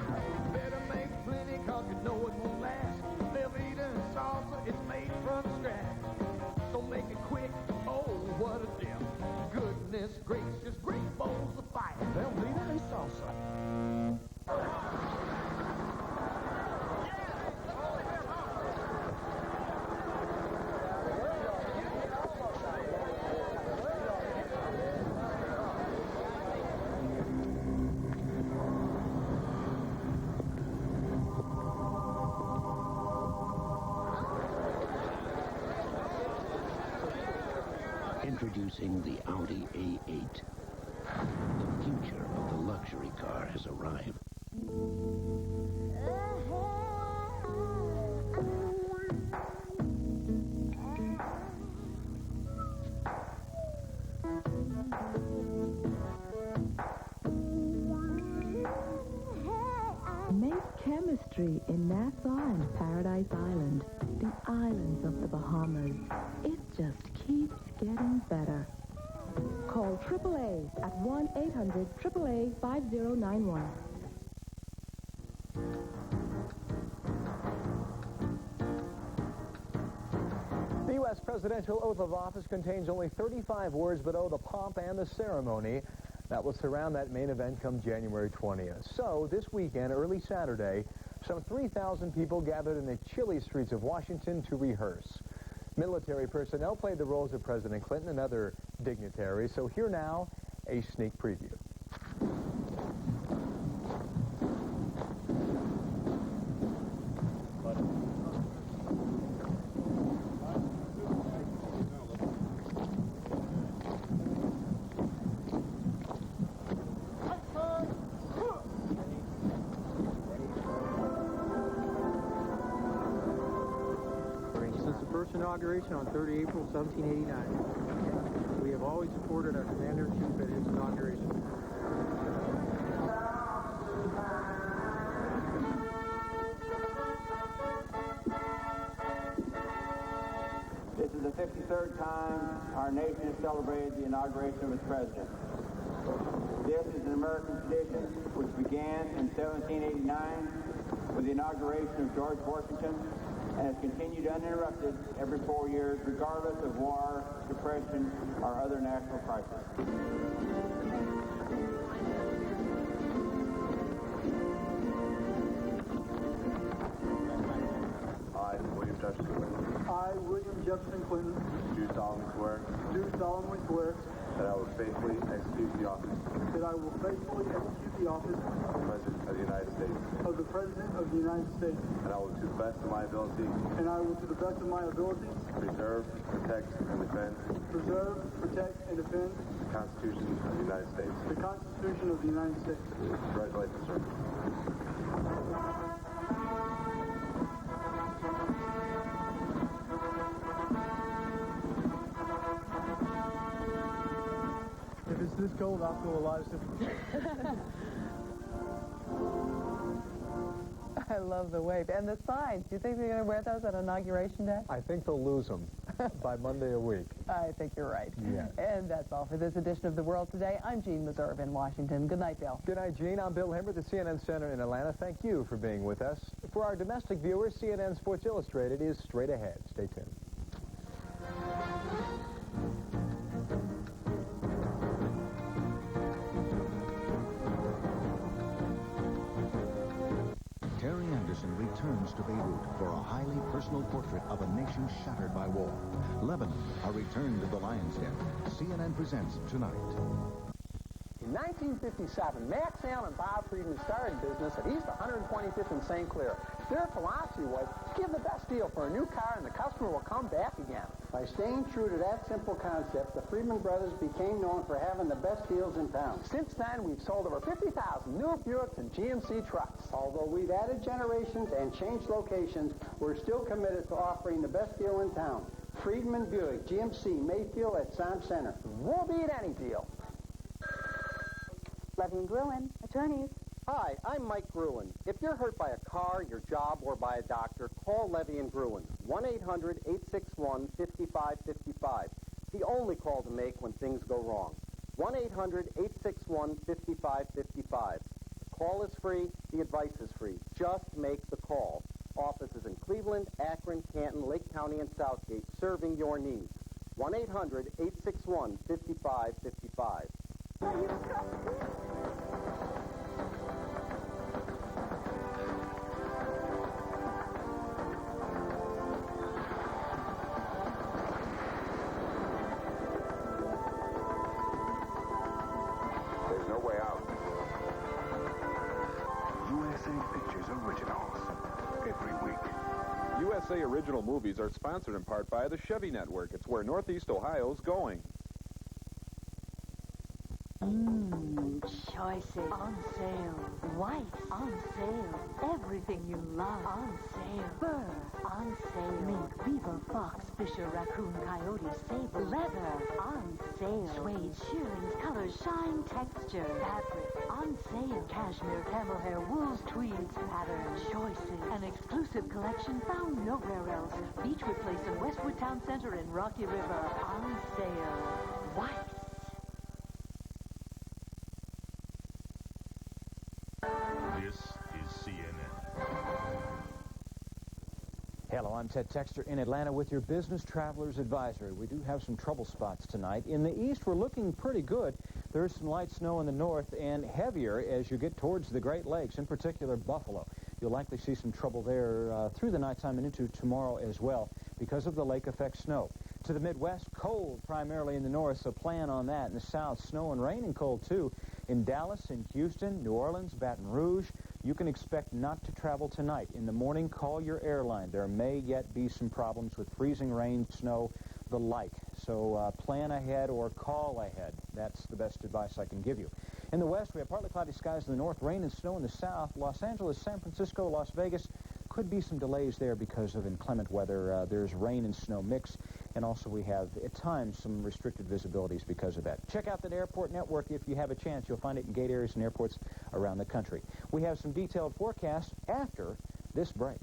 Better make plenty, cause you know it won't last. Velveeta and salsa, it's made from scratch. So make it quick, oh, what a dip. Goodness gracious, great bowls of fire. Velveeta and salsa. Introducing the Audi A8. The future of the luxury car has arrived. Make chemistry in Nassau and Paradise Island, the islands of the Bahamas. It just keeps getting better. Call AAA at 1-800-AAA-5091. The U.S. presidential oath of office contains only 35 words, but oh, the pomp and the ceremony that will surround that main event come January 20th. So, this weekend, early Saturday, some 3,000 people gathered in the chilly streets of Washington to rehearse. Military personnel played the roles of President Clinton and other dignitaries. So here now, a sneak preview. Inauguration on 3rd April 1789. We have always supported our Commander-in-Chief at his inauguration. This is the 53rd time our nation has celebrated the inauguration of its president. This is an American tradition which began in 1789 with the inauguration of George Washington and has continued uninterrupted every 4 years, regardless of war, depression, or other national crisis. I, William Jefferson Clinton. I, William Jefferson Clinton. Do solemnly swear. Do solemnly swear. That I will faithfully execute the office. That I will faithfully execute the office. Of the President of the United States. Of the President of the United States. And I will, to the best of my ability, And I will, to the best of my ability, preserve, protect, and defend preserve, protect, and defend the Constitution of the United States. the Constitution of the United States. Congratulations, sir. If it's this cold, I'll feel a lot of sympathy. I love the wave. And the signs. Do you think they're going to wear those on Inauguration Day? I think they'll lose them by Monday a week. I think you're right. Yes. And that's all for this edition of The World Today. I'm Jean Meserve in Washington. Good night, Bill. Good night, Jean. I'm Bill Hemmer at the CNN Center in Atlanta. Thank you for being with us. For our domestic viewers, CNN Sports Illustrated is straight ahead. Stay tuned. Terry Anderson returns to Beirut for a highly personal portrait of a nation shattered by war. Lebanon, a return to the lion's den. CNN presents tonight. In 1957, Max Allen and Bob Friedman started business at East 125th and St. Clair. Their philosophy was, give the best deal for a new car and the customer will come back again. By staying true to that simple concept, the Friedman brothers became known for having the best deals in town. Since then, we've sold over 50,000 new Buicks and GMC trucks. Although we've added generations and changed locations, we're still committed to offering the best deal in town. Friedman Buick, GMC, Mayfield at Sam Center. We'll beat any deal. Levy and Gruen, attorneys. Hi, I'm Mike Gruen. If you're hurt by a car, your job, or by a doctor, call Levy and Gruen. 1-800-861-5555. The only call to make when things go wrong. 1-800-861-5555. The call is free. The advice is free. Just make the call. Offices in Cleveland, Akron, Canton, Lake County, and Southgate serving your needs. 1-800-861-5555. There's no way out. USA Pictures Originals. Every week. USA Original Movies are sponsored in part by the Chevy Network. It's where Northeast Ohio's going. Choices on sale. Whites on sale. Everything you love on sale. Fur on sale. Mink, beaver, fox, fisher, raccoon, coyote, sable. Leather on sale. Suede, shearings, colors, shine, texture. Fabric on sale. Cashmere, camel hair, wools, tweeds, patterns, choices. An exclusive collection found nowhere else. Beechwood Place in Westwood Town Center in Rocky River on sale. Whites. This is CNN. Hello, I'm Ted Texter in Atlanta with your Business Traveler's Advisory. We do have some trouble spots tonight. In the east, we're looking pretty good. There's some light snow in the north and heavier as you get towards the Great Lakes, in particular Buffalo. You'll likely see some trouble there through the nighttime and into tomorrow as well because of the lake effect snow. To the Midwest, cold primarily in the north, so plan on that. In the south, snow and rain and cold too. In Dallas, in Houston, New Orleans, Baton Rouge, you can expect not to travel tonight. In the morning, call your airline. There may yet be some problems with freezing rain, snow, the like. So plan ahead or call ahead. That's the best advice I can give you. In the west, we have partly cloudy skies in the north, rain and snow in the south. Los Angeles, San Francisco, Las Vegas, could be some delays there because of inclement weather. There's rain and snow mix. And also we have, at times, some restricted visibilities because of that. Check out that airport network if you have a chance. You'll find it in gate areas and airports around the country. We have some detailed forecasts after this break.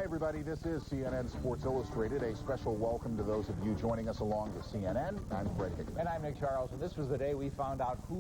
everybody, this is CNN Sports Illustrated. A special welcome to those of you joining us along with CNN. I'm Fred Hickman. And I'm Nick Charles, and this was the day we found out who